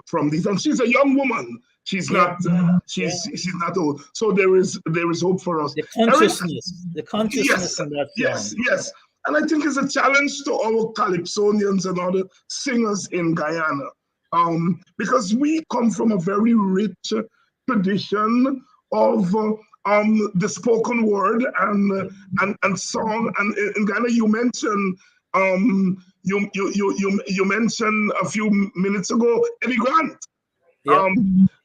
from these. And she's a young woman. She's not not old. So there is hope for us. The consciousness yes, in that song. Yes. And I think it's a challenge to our Calypsonians and other singers in Guyana, because we come from a very rich tradition of the spoken word and song. And in Ghana, you mentioned you mentioned a few minutes ago Eddie Grant. Yeah,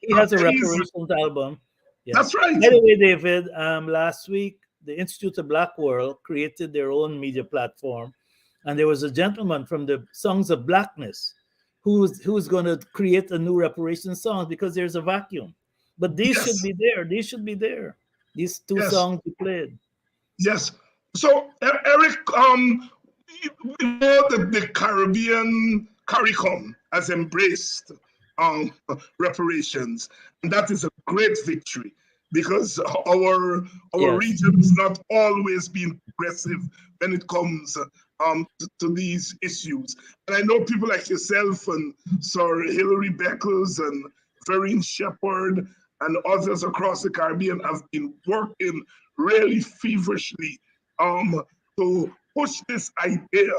he has a reparations album. Yeah. That's right. By the way, David, last week the Institute of Black World created their own media platform, and there was a gentleman from the Songs of Blackness who's going to create a new reparations song because there's a vacuum. But these should be there. These should be there. These two songs you played. Yes. So Eric, we know that the Caribbean CARICOM has embraced reparations, and that is a great victory because our region has not always been progressive when it comes to these issues. And I know people like yourself and Sir Hilary Beckles and Vereen Shepherd and others across the Caribbean have been working really feverishly to push this idea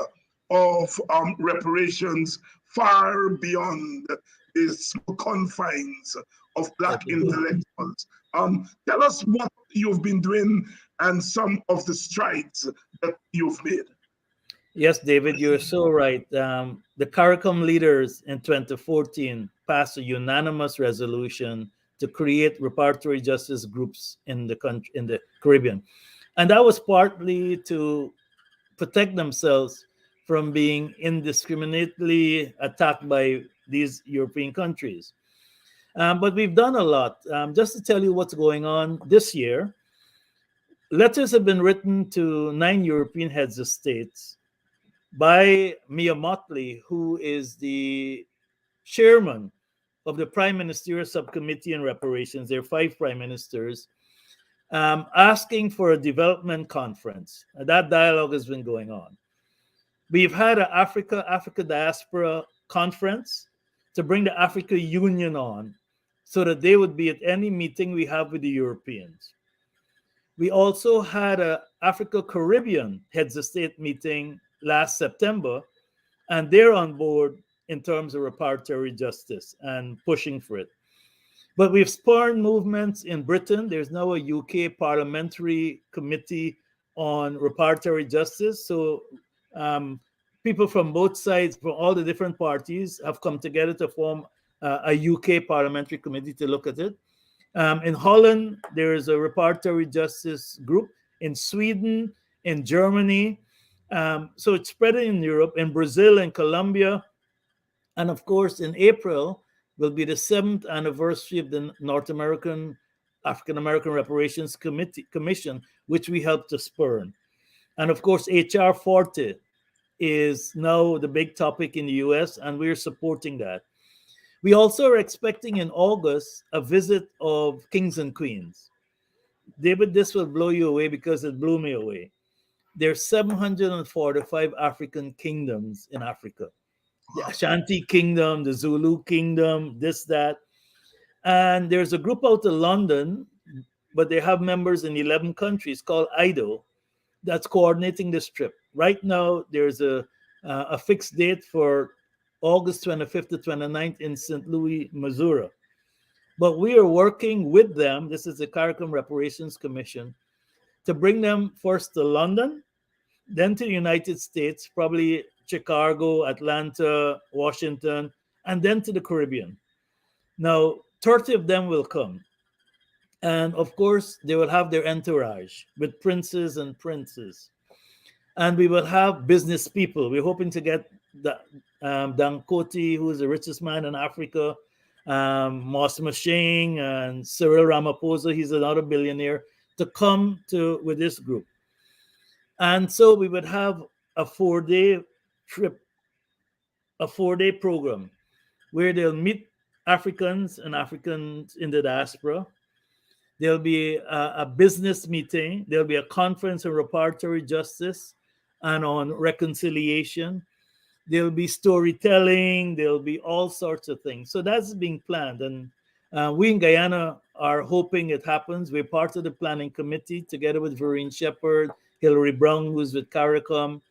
of reparations far beyond the small confines of Black intellectuals. Tell us what you've been doing and some of the strides that you've made. Yes, David, you're so right. The CARICOM leaders in 2014 passed a unanimous resolution to create reparatory justice groups in the country, in the Caribbean, and that was partly to protect themselves from being indiscriminately attacked by these European countries. But we've done a lot. Just to tell you what's going on this year, letters have been written to 9 European heads of states by Mia Motley, who is the chairman of the Prime Ministerial Subcommittee on Reparations. There are 5 prime ministers asking for a development conference. That dialogue has been going on. We've had an Africa Diaspora Conference to bring the Africa Union on so that they would be at any meeting we have with the Europeans. We also had an Africa Caribbean Heads of State meeting last September, and they're on board in terms of reparatory justice and pushing for it. But we've spurred movements in Britain. There's now a UK parliamentary committee on reparatory justice. So people from both sides, from all the different parties, have come together to form a UK parliamentary committee to look at it. In Holland, there is a reparatory justice group. In Sweden, in Germany. So it's spreading in Europe, in Brazil, in Colombia. And of course, in April will be the 7th anniversary of the North American African American Reparations Commission, which we helped to spur. And of course, HR 40 is now the big topic in the US, and we're supporting that. We also are expecting in August a visit of kings and queens. David, this will blow you away because it blew me away. There's 745 African kingdoms in Africa. The Ashanti Kingdom, the Zulu Kingdom, this, that. And there's a group out of London, but they have members in 11 countries called IDO that's coordinating this trip. Right now, there's a fixed date for August 25th to 29th in St. Louis, Missouri. But we are working with them, this is the CARICOM Reparations Commission, to bring them first to London, then to the United States, probably Chicago, Atlanta, Washington, and then to the Caribbean. Now, 30 of them will come. And of course, they will have their entourage with princes and princes. And we will have business people. We're hoping to get Dan Coty, who is the richest man in Africa, Moss Machine, and Cyril Ramaphosa, he's another billionaire, to come with this group. And so we would have a 4-day trip, a 4-day program where they'll meet Africans and Africans in the diaspora. There'll be a business meeting. There'll be a conference on reparatory justice and on reconciliation. There'll be storytelling. There'll be all sorts of things. So that's being planned. And we in Guyana are hoping it happens. We're part of the planning committee together with Vereen Shepherd, Hillary Brown, who's with CARICOM,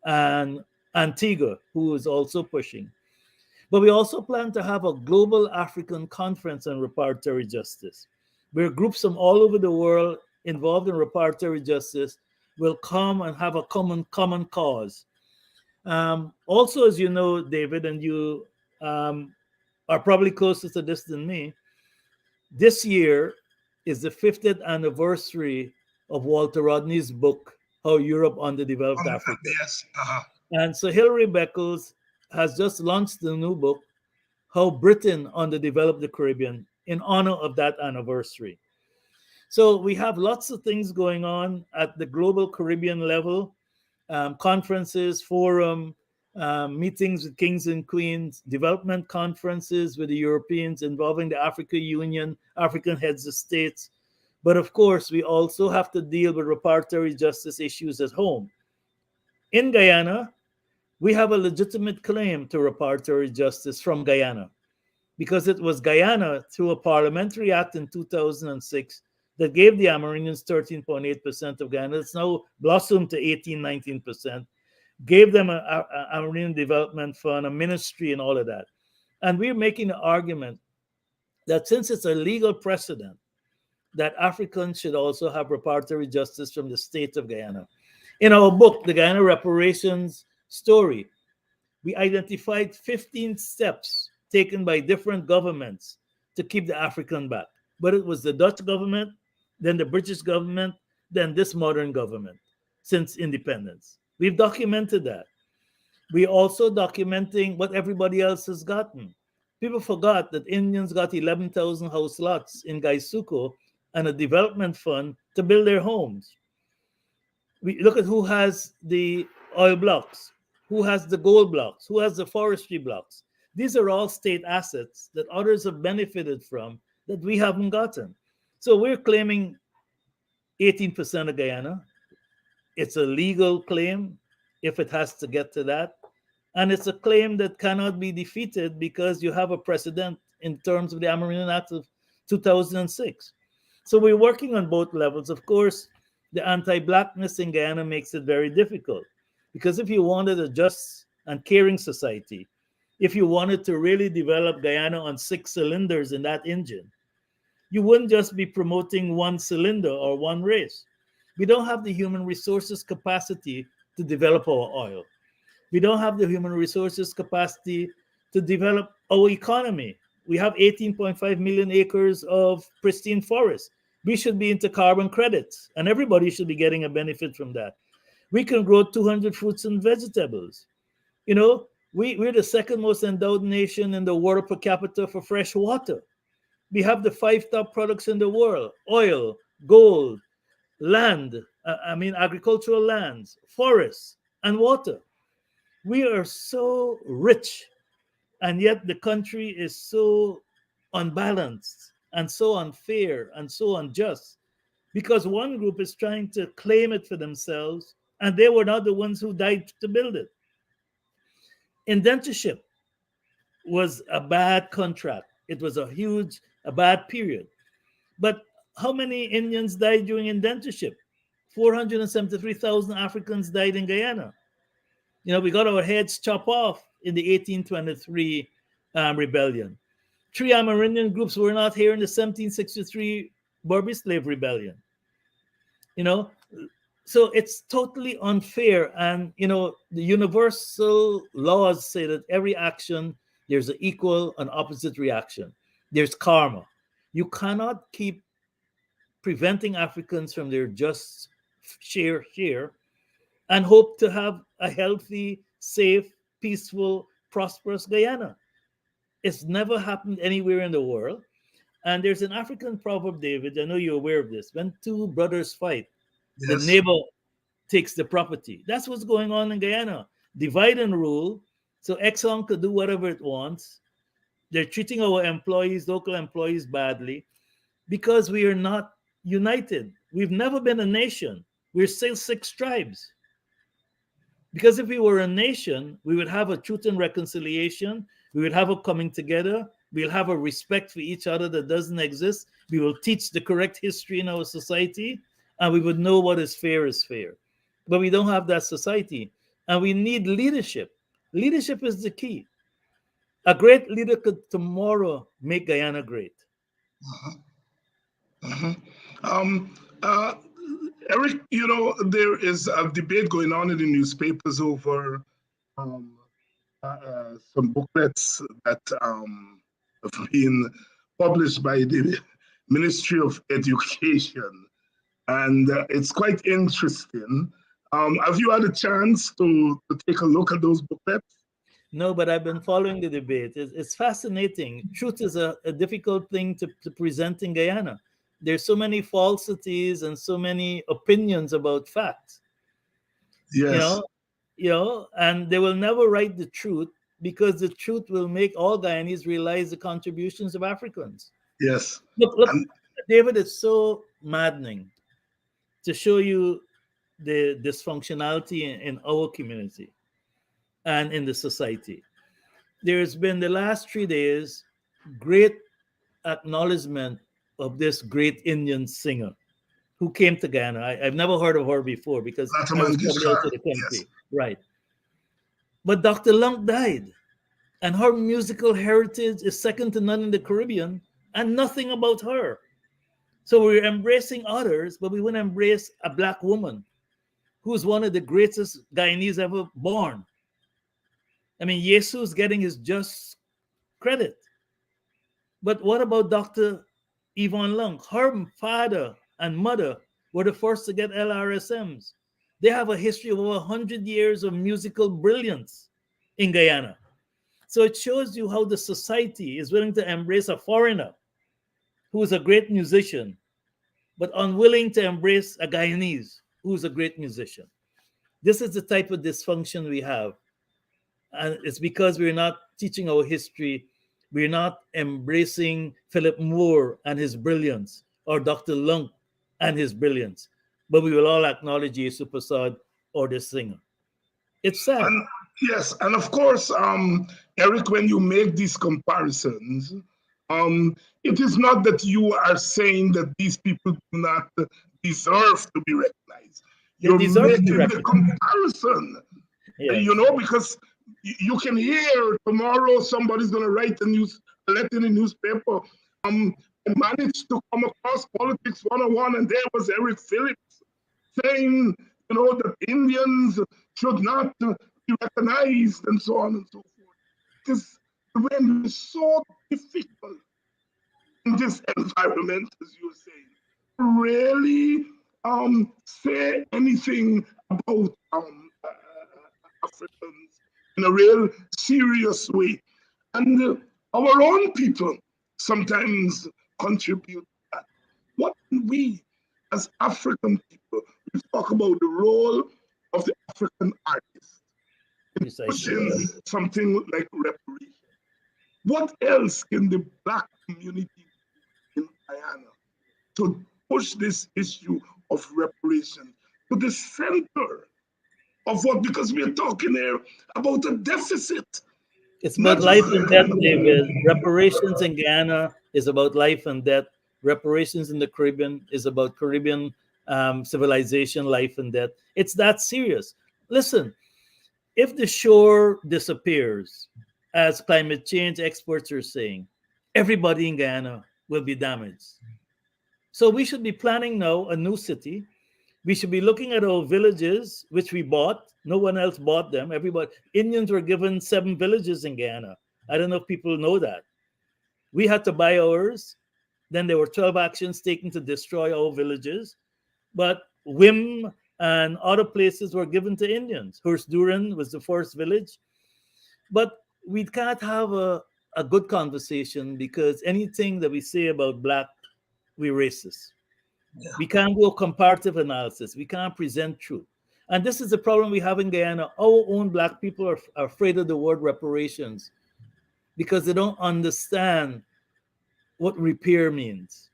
and Antigua, who is also pushing. But we also plan to have a global African conference on reparatory justice, where groups from all over the world involved in reparatory justice will come and have a common cause. Also, as you know, David, and you are probably closer to this than me, this year is the 50th anniversary of Walter Rodney's book, How Europe Underdeveloped Africa. Yes. Uh-huh. And so Hilary Beckles has just launched the new book, How Britain Underdeveloped the Caribbean, in honor of that anniversary. So we have lots of things going on at the global Caribbean level, conferences, forum, meetings with kings and queens, development conferences with the Europeans involving the Africa Union, African heads of states. But of course, we also have to deal with reparatory justice issues at home. In Guyana, we have a legitimate claim to reparatory justice from Guyana, because it was Guyana, through a parliamentary act in 2006, that gave the Amerindians 13.8% of Guyana. It's now blossomed to 19%, gave them an Amerindian Development Fund, a ministry, and all of that. And we're making the argument that since it's a legal precedent, that Africans should also have reparatory justice from the state of Guyana. In our book, The Guyana Reparations Story, we identified 15 steps taken by different governments to keep the African back. But it was the Dutch government, then the British government, then this modern government since independence. We've documented that. We're also documenting what everybody else has gotten. People forgot that Indians got 11,000 house lots in Gaisuko and a development fund to build their homes. We look at who has the oil blocks. who has the gold blocks, who has the forestry blocks. These are all state assets that others have benefited from that we haven't gotten. So we're claiming 18% of Guyana. It's a legal claim if it has to get to that. And it's a claim that cannot be defeated because you have a precedent in terms of the Amerindian Act of 2006. So we're working on both levels. Of course, the anti-blackness in Guyana makes it very difficult because if you wanted a just and caring society, if you wanted to really develop Guyana on 6 cylinders in that engine, you wouldn't just be promoting one cylinder or one race. We don't have the human resources capacity to develop our oil. We don't have the human resources capacity to develop our economy. We have 18.5 million acres of pristine forest. We should be into carbon credits, and everybody should be getting a benefit from that. We can grow 200 fruits and vegetables. You know, we're the second most endowed nation in the world per capita for fresh water. We have the 5 top products in the world: oil, gold, land, agricultural lands, forests, and water. We are so rich, and yet the country is so unbalanced and so unfair and so unjust because one group is trying to claim it for themselves, and they were not the ones who died to build it. Indentureship was a bad contract. It was a bad period. But how many Indians died during indentureship? 473,000 Africans died in Guyana. You know, we got our heads chopped off in the 1823 rebellion. 3 Amerindian groups were not here in the 1763 Barbary Slave Rebellion. You know, so it's totally unfair. And, you know, the universal laws say that every action, there's an equal and opposite reaction. There's karma. You cannot keep preventing Africans from their just share and hope to have a healthy, safe, peaceful, prosperous Guyana. It's never happened anywhere in the world. And there's an African proverb, David, I know you're aware of this. When 2 brothers fight, the neighbor takes the property. That's what's going on in Guyana. Divide and rule. So Exxon could do whatever it wants. They're treating our employees, local employees, badly because we are not united. We've never been a nation. We're still 6 tribes. Because if we were a nation, we would have a truth and reconciliation. We would have a coming together. We'll have a respect for each other that doesn't exist. We will teach the correct history in our society, and we would know what is fair is fair. But we don't have that society, and we need leadership. Leadership is the key. A great leader could tomorrow make Guyana great. Eric, you know, there is a debate going on in the newspapers over some booklets that have been published by the Ministry of Education. And it's quite interesting. Have you had a chance to take a look at those booklets? No, but I've been following the debate. It's fascinating. Truth is a difficult thing to present in Guyana. There's so many falsities and so many opinions about facts. Yes. You know, and they will never write the truth because the truth will make all Guyanese realize the contributions of Africans. Yes. Look, David, it's so maddening to show you the dysfunctionality in our community and in the society. There's been the last 3 days great acknowledgement of this great Indian singer who came to Guyana. I've never heard of her before because I was probably out of the country. Yes. Right. But Dr. Lunk died, and her musical heritage is second to none in the Caribbean, and nothing about her. So we're embracing others, but we wouldn't embrace a Black woman who's one of the greatest Guyanese ever born. I mean, Jesus getting his just credit. But what about Dr. Yvonne Lunk? Her father and mother were the first to get LRSMs. They have a history of over 100 years of musical brilliance in Guyana. So it shows you how the society is willing to embrace a foreigner who is a great musician, but unwilling to embrace a Guyanese who is a great musician. This is the type of dysfunction we have. And it's because we're not teaching our history. We're not embracing Philip Moore and his brilliance, or Dr. Lunk and his brilliance. But we will all acknowledge Yesu Prasad or the singer. It's sad. And yes, and of course, Eric, when you make these comparisons, it is not that you are saying that these people do not deserve to be recognized. They You're deserve to be making the recognized. comparison, Yes. because you can hear tomorrow somebody's going to write a letter in the newspaper. I managed to come across Politics 101, and there was Eric Phillips saying, that Indians should not be recognized and so on and so forth. Because when it's so difficult in this environment, as you were saying, to really say anything about Africans in a real serious way. And our own people sometimes contribute to that. What can we, as African people, we talk about the role of the African artist in Precisely. pushing something like reparations? What else can the Black community do in Guyana to push this issue of reparations to the center of what? Because we're talking here about a deficit. It's Not about life just and death, David. Reparations in Guyana is about life and death. Reparations in the Caribbean is about Caribbean civilization, life and death. It's that serious. Listen, if the shore disappears, as climate change experts are saying, everybody in Guyana will be damaged. So we should be planning now a new city. We should be looking at our villages, which we bought. No one else bought them. Everybody, Indians were given 7 villages in Guyana. I don't know if people know that. We had to buy ours. Then there were 12 actions taken to destroy our villages. But Wim and other places were given to Indians. Hurst-Duran was the first village. But we can't have a good conversation because anything that we say about Black, we're racist. Yeah. We can't do a comparative analysis. We can't present truth. And this is the problem we have in Guyana. Our own Black people are afraid of the word reparations because they don't understand what repair means.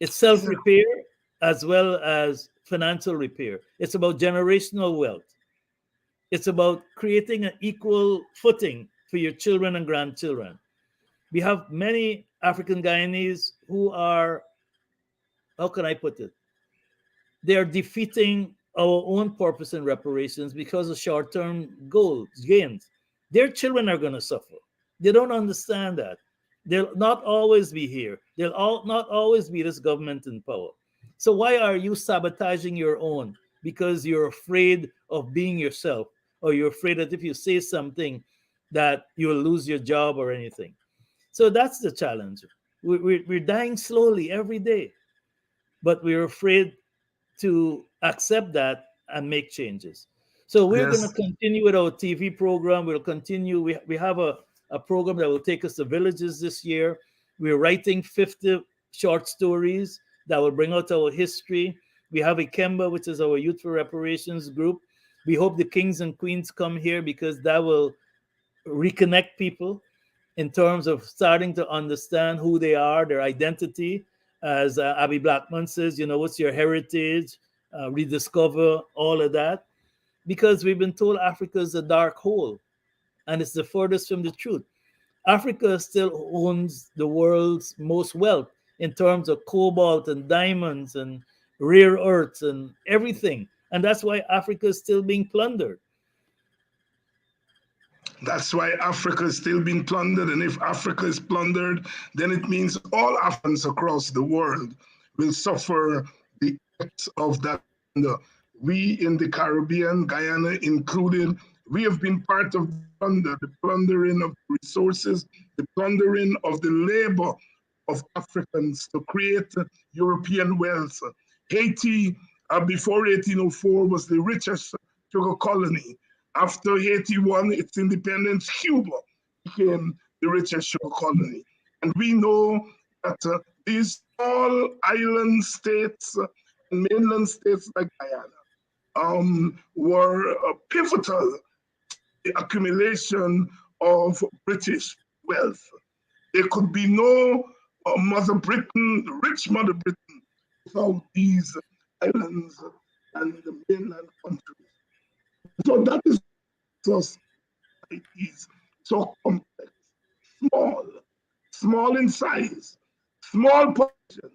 It's self-repair as well as financial repair. It's about generational wealth. It's about creating an equal footing for your children and grandchildren. We have many African Guyanese who are, how can I put it? They are defeating our own purpose in reparations because of short-term gains. Their children are going to suffer. They don't understand that. They'll not always be here. Not always be this government in power. So why are you sabotaging your own? Because you're afraid of being yourself, or you're afraid that if you say something that you will lose your job or anything. So that's the challenge. We're dying slowly every day, but we're afraid to accept that and make changes. So we're going to continue with our TV program. We'll continue. We have a program that will take us to villages this year. We're writing 50 short stories that will bring out our history. We have Ikemba, which is our Youth for Reparations group. We hope the kings and queens come here because that will reconnect people in terms of starting to understand who they are, their identity. As Abby Blackman says, what's your heritage? Rediscover all of that. Because we've been told Africa is a dark hole and it's the furthest from the truth. Africa still owns the world's most wealth in terms of cobalt and diamonds and rare earths and everything. And that's why Africa is still being plundered. That's why Africa is still being plundered. And if Africa is plundered, then it means all Africans across the world will suffer the effects of that. We in the Caribbean, Guyana included, we have been part of the plundering of resources, the plundering of the labor of Africans to create European wealth. Haiti, before 1804, was the richest sugar colony. After Haiti won its independence, Cuba became the richest sugar colony. And we know that these small island states and mainland states like Guyana were pivotal the accumulation of British wealth. There could be no Mother Britain, rich Mother Britain, without these islands and the mainland countries. So that is societies so complex, small in size, small populations,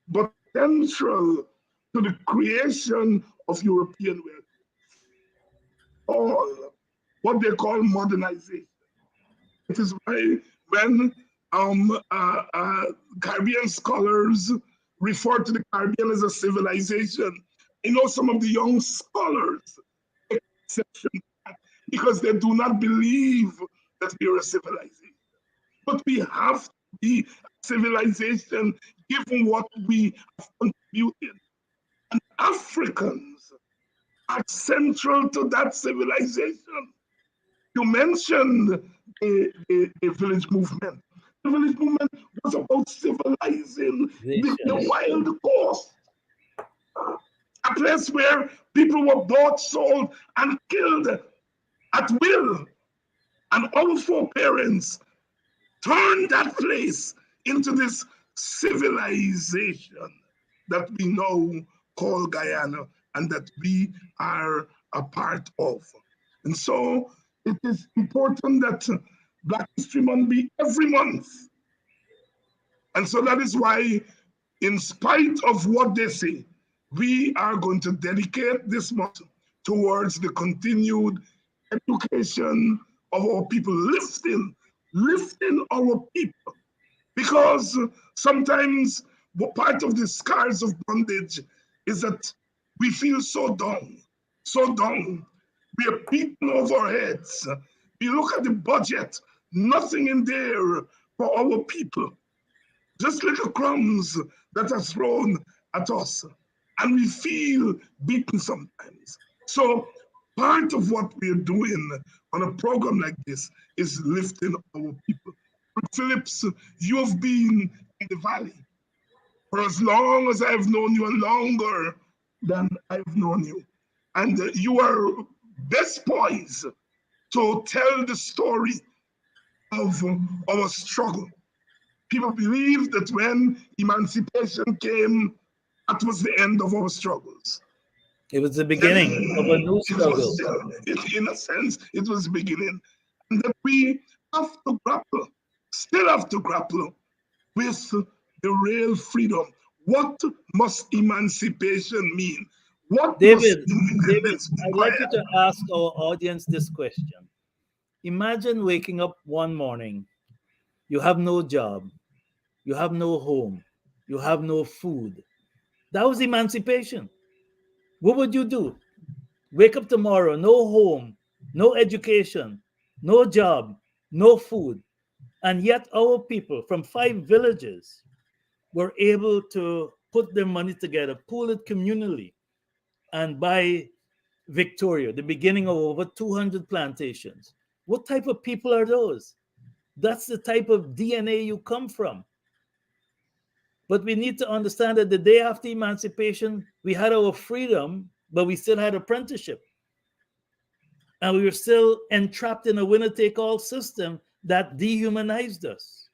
but central to the creation of European wealth. All what they call modernization. It is why when Caribbean scholars refer to the Caribbean as a civilization, I know some of the young scholars take exception to that because they do not believe that we are a civilization. But we have to be a civilization given what we have contributed. And Africans are central to that civilization. You mentioned the village movement. The village movement was about civilizing the wild coast, a place where people were bought, sold, and killed at will. And our foreparents turned that place into this civilization that we now call Guyana and that we are a part of. And so it is important that Black History Month be every month. And so that is why, in spite of what they say, we are going to dedicate this month towards the continued education of our people, lifting our people. Because sometimes part of the scars of bondage is that we feel so down. We are beaten over our heads. We look at the budget, nothing in there for our people. Just little crumbs that are thrown at us. And we feel beaten sometimes. So part of what we're doing on a program like this is lifting our people. Phillips, you have been in the valley for as long as I've known you and longer than I've known you. And you are best poised to tell the story of our struggle. People believe that when emancipation came, that was the end of our struggles. It was the beginning of a new struggle. In a sense, it was the beginning. And that we have to grapple, still have to grapple with the real freedom. What must emancipation mean? David, I'd like you to ask our audience this question. Imagine waking up one morning, you have no job, you have no home, you have no food. That was emancipation. What would you do? Wake up tomorrow, no home, no education, no job, no food. And yet our people from 5 villages were able to put their money together, pool it communally, and buy Victoria, the beginning of over 200 plantations. What type of people are those? That's the type of DNA you come from. But we need to understand that the day after emancipation, we had our freedom, but we still had apprenticeship. And we were still entrapped in a winner-take-all system that dehumanized us.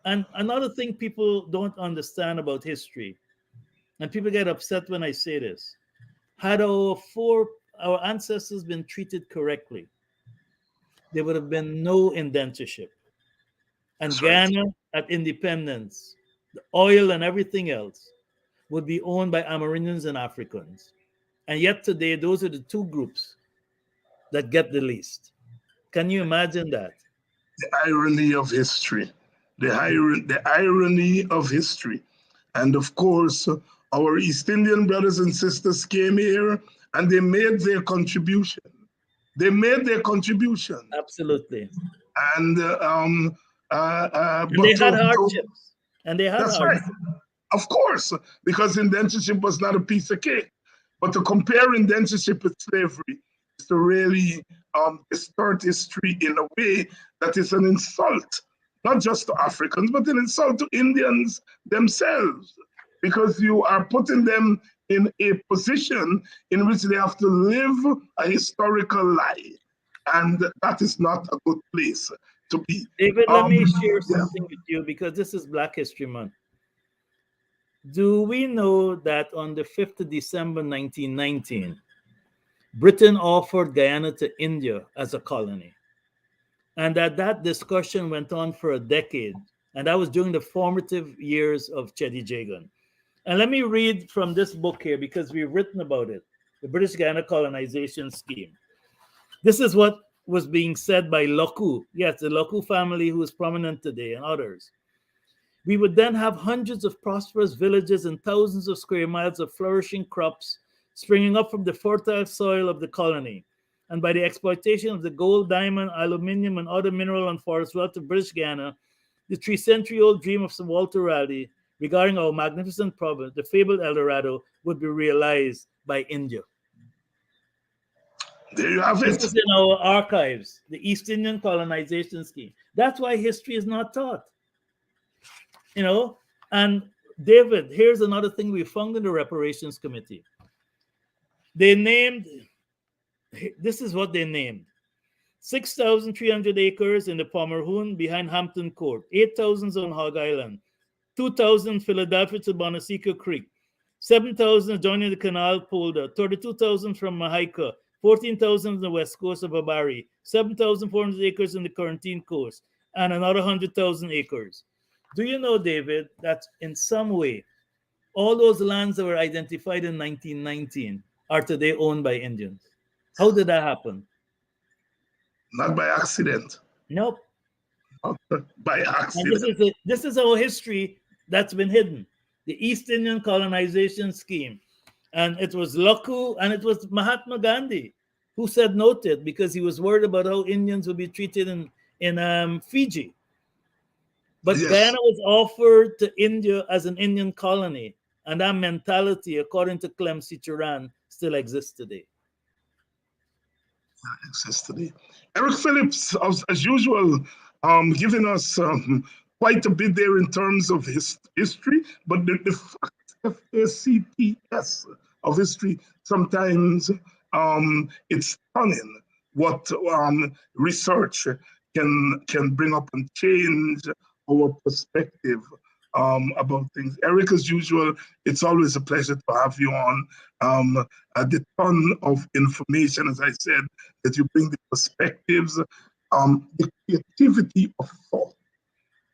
And another thing people don't understand about history, and people get upset when I say this, had our ancestors been treated correctly, there would have been no indentureship. And Guyana at independence, the oil and everything else would be owned by Amerindians and Africans. And yet today, those are the 2 groups that get the least. Can you imagine that? The irony of history. The irony of history. And of course, our East Indian brothers and sisters came here and they made their contribution. Absolutely. And they had hardships. That's right. Of course, because indentureship was not a piece of cake. But to compare indentureship with slavery is to really distort history in a way that is an insult, not just to Africans, but an insult to Indians themselves, because you are putting them in a position in which they have to live a historical lie. and that is not a good place to be. David, let me share Yeah. something with you because this is Black History Month. Do we know that on the 5th of December 1919, Britain offered Guyana to India as a colony? And that discussion went on for a decade. And that was during the formative years of Cheddi Jagan. And let me read from this book here because we've written about it, the British Guyana Colonization Scheme. This is what was being said by Loku. Yes, the Loku family who is prominent today and others. We would then have hundreds of prosperous villages and thousands of square miles of flourishing crops springing up from the fertile soil of the colony. And by the exploitation of the gold, diamond, aluminium, and other mineral and forest wealth of British Guyana, the 3-century-old dream of Sir Walter Raleigh regarding our magnificent province, the fabled El Dorado, would be realized by India. There you have This it. is in our archives, the East Indian Colonization Scheme. That's why history is not taught. You know, and David, here's another thing we found in the Reparations Committee. They named, this is what they named: 6,300 acres in the Pomerhoon behind Hampton Court, 8,000 on Hog Island, 2,000 Philadelphia to Bonasika Creek, 7,000 adjoining the Canal Polder, 32,000 from Mahaika, 14,000 on the west coast of Abari, 7,400 acres in the Quarantine Coast, and another 100,000 acres. Do you know, David, that in some way, all those lands that were identified in 1919 are today owned by Indians? How did that happen? Not by accident. Nope. Not by And accident. this is our history that's been hidden. The East Indian Colonization Scheme. And it was Loku and it was Mahatma Gandhi who said no to it because he was worried about how Indians would be treated in Fiji. But Yes. Guyana was offered to India as an Indian colony. And that mentality, according to Clem Sichuran, still exists today. Exists today. Eric Phillips, as usual, giving us quite a bit there in terms of his history, but the FACTS of history, sometimes it's stunning what research can bring up and change our perspective about things. Eric, as usual, it's always a pleasure to have you on. The ton of information, as I said, that you bring, the perspectives, the creativity of thought,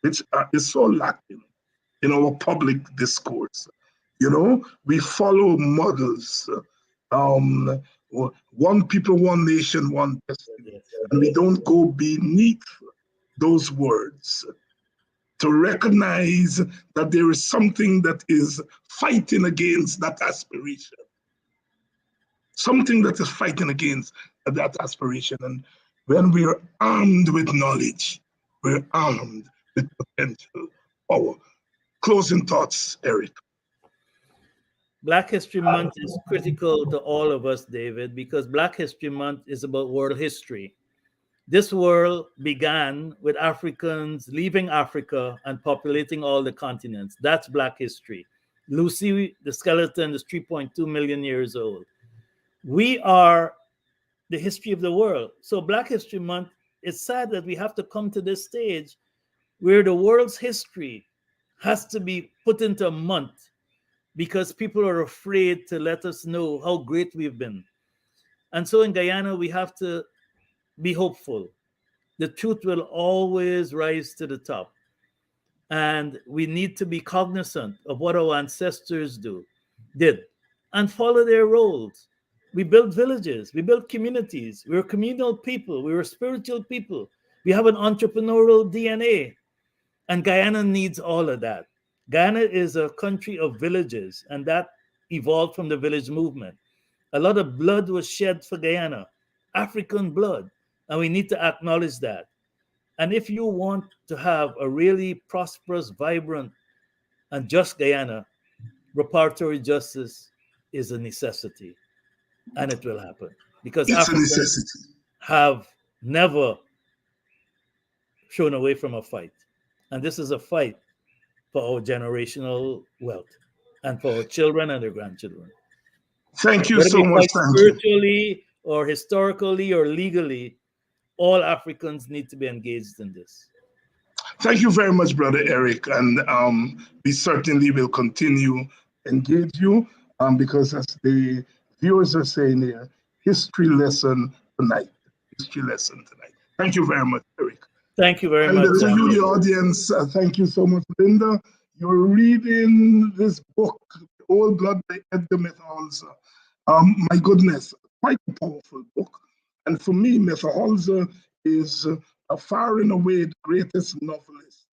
which is so lacking in our public discourse. You know, we follow models. One people, one nation, one destiny. And we don't go beneath those words to recognize that there is something that is fighting against that aspiration. Something that is fighting against that aspiration. And when we're armed with knowledge, we're armed with potential power. Closing thoughts, Eric. Black History Month is critical to all of us, David, because Black History Month is about world history. This world began with Africans leaving Africa and populating all the continents. That's Black history. Lucy, the skeleton, is 3.2 million years old. We are the history of the world. So Black History Month, it's sad that we have to come to this stage where the world's history has to be put into a month because people are afraid to let us know how great we've been. And so in Guyana, we have to be hopeful. The truth will always rise to the top. And we need to be cognizant of what our ancestors did and follow their roles. We built villages, we built communities, we were communal people, we were spiritual people. We have an entrepreneurial DNA. And Guyana needs all of that. Guyana is a country of villages, and that evolved from the village movement. A lot of blood was shed for Guyana, African blood. And we need to acknowledge that. And if you want to have a really prosperous, vibrant, and just Guyana, reparatory justice is a necessity. And it will happen. Because It's Africans a necessity. have never shown away from a fight. And this is a fight for our generational wealth and for our children and their grandchildren. Thank you Whether so we much. fight Thank you. spiritually or historically or legally, all Africans need to be engaged in this. Thank you very much, Brother Eric. And we certainly will continue engage you because as the viewers are saying here, history lesson tonight. History lesson tonight. Thank you very much, Eric. Thank you very and much. To you, the audience, thank you so much, Linda. You're reading this book, Old Blood by Edgar Methalza. My goodness, quite a powerful book. And for me, Methalza is far and away the greatest novelist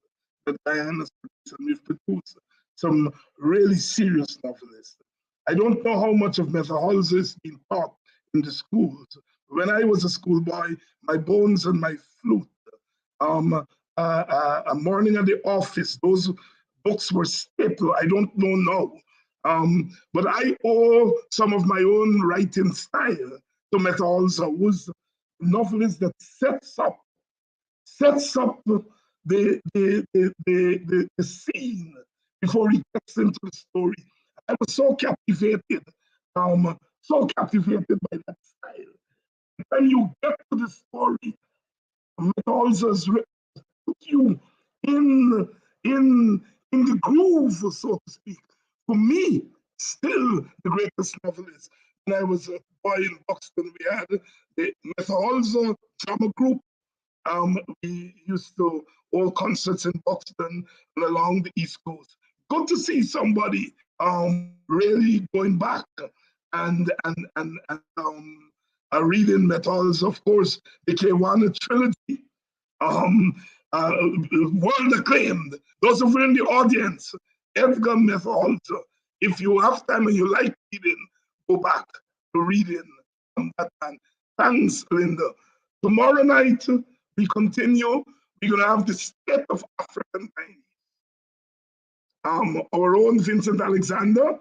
that Guyana's produced. And we've produced some really serious novelists. I don't know how much of Methalza is being taught in the schools. When I was a schoolboy, My Bones and My Flute, A Morning at the Office, those books were staple. I don't know now. But I owe some of my own writing style to Methalza, who's a novelist that sets up the scene before he gets into the story. I was so captivated by that style. When you get to the story, Methalza's put you in the groove, so to speak. For me, still the greatest novelist. When I was a boy in Buxton, we had the Methalza drama group. We used to hold concerts in Buxton and along the East Coast. Good to see somebody really going back and reading Methalza. Of course, the Guyana trilogy, world acclaimed. Those of you in the audience, Edgar Methalza. If you have time and you like reading, go back to reading that man. Thanks, Linda. Tomorrow night, we continue. We're going to have the state of African Chinese. Our own Vincent Alexander,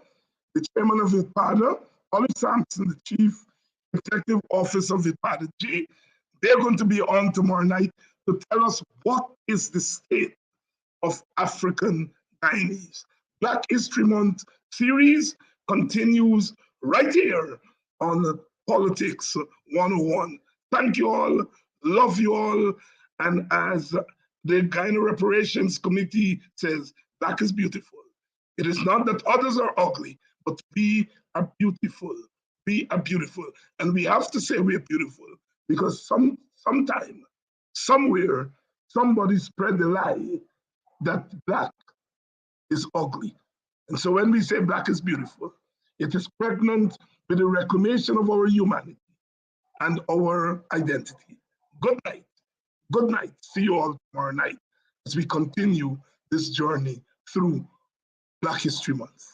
the chairman of VIPADA, Ollie Sampson, the chief executive officer of VIPADA G. They're going to be on tomorrow night to tell us what is the state of African Guyanese. Black History Month series continues right here on Politics 101. Thank you all, love you all, and as the Guyana Reparations Committee says, Black is beautiful. It is not that others are ugly, but we are beautiful. We are beautiful. And we have to say we are beautiful because sometime, somewhere, somebody spread the lie that Black is ugly. And so when we say Black is beautiful, it is pregnant with the reclamation of our humanity and our identity. Good night. Good night. See you all tomorrow night as we continue this journey through Black History Month.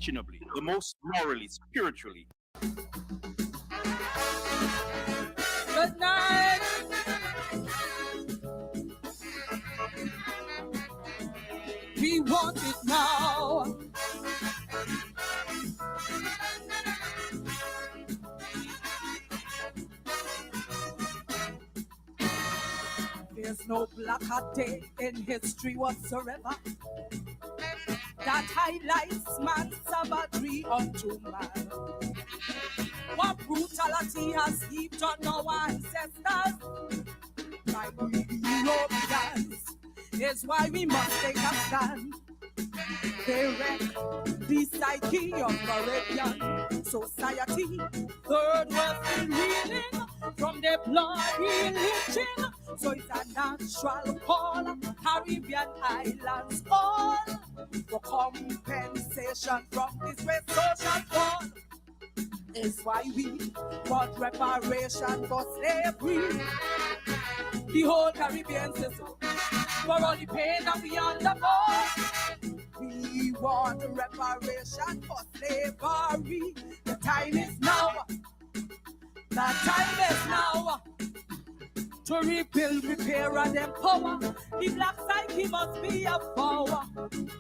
The most morally, spiritually. Good night. We want it now. There's no blacker day in history whatsoever that highlights man's savagery unto man. What brutality has heaped on our ancestors by the Europeans is why we must take a stand. They wreck the psyche of Caribbean society. Third world still reeling from their bloody lynching. So it's a natural call, Caribbean islands all for compensation from this great social fall. Is why we want reparation for slavery. The whole Caribbean system for all the pain that we undergo. We want reparation for slavery. The time is now. The time is now to rebuild, repair, and empower. The black psyche must be a power.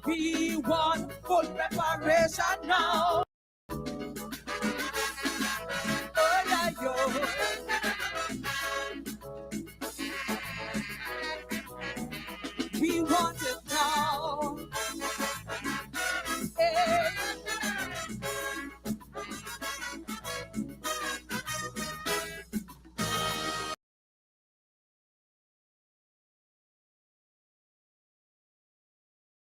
We want full reparation now.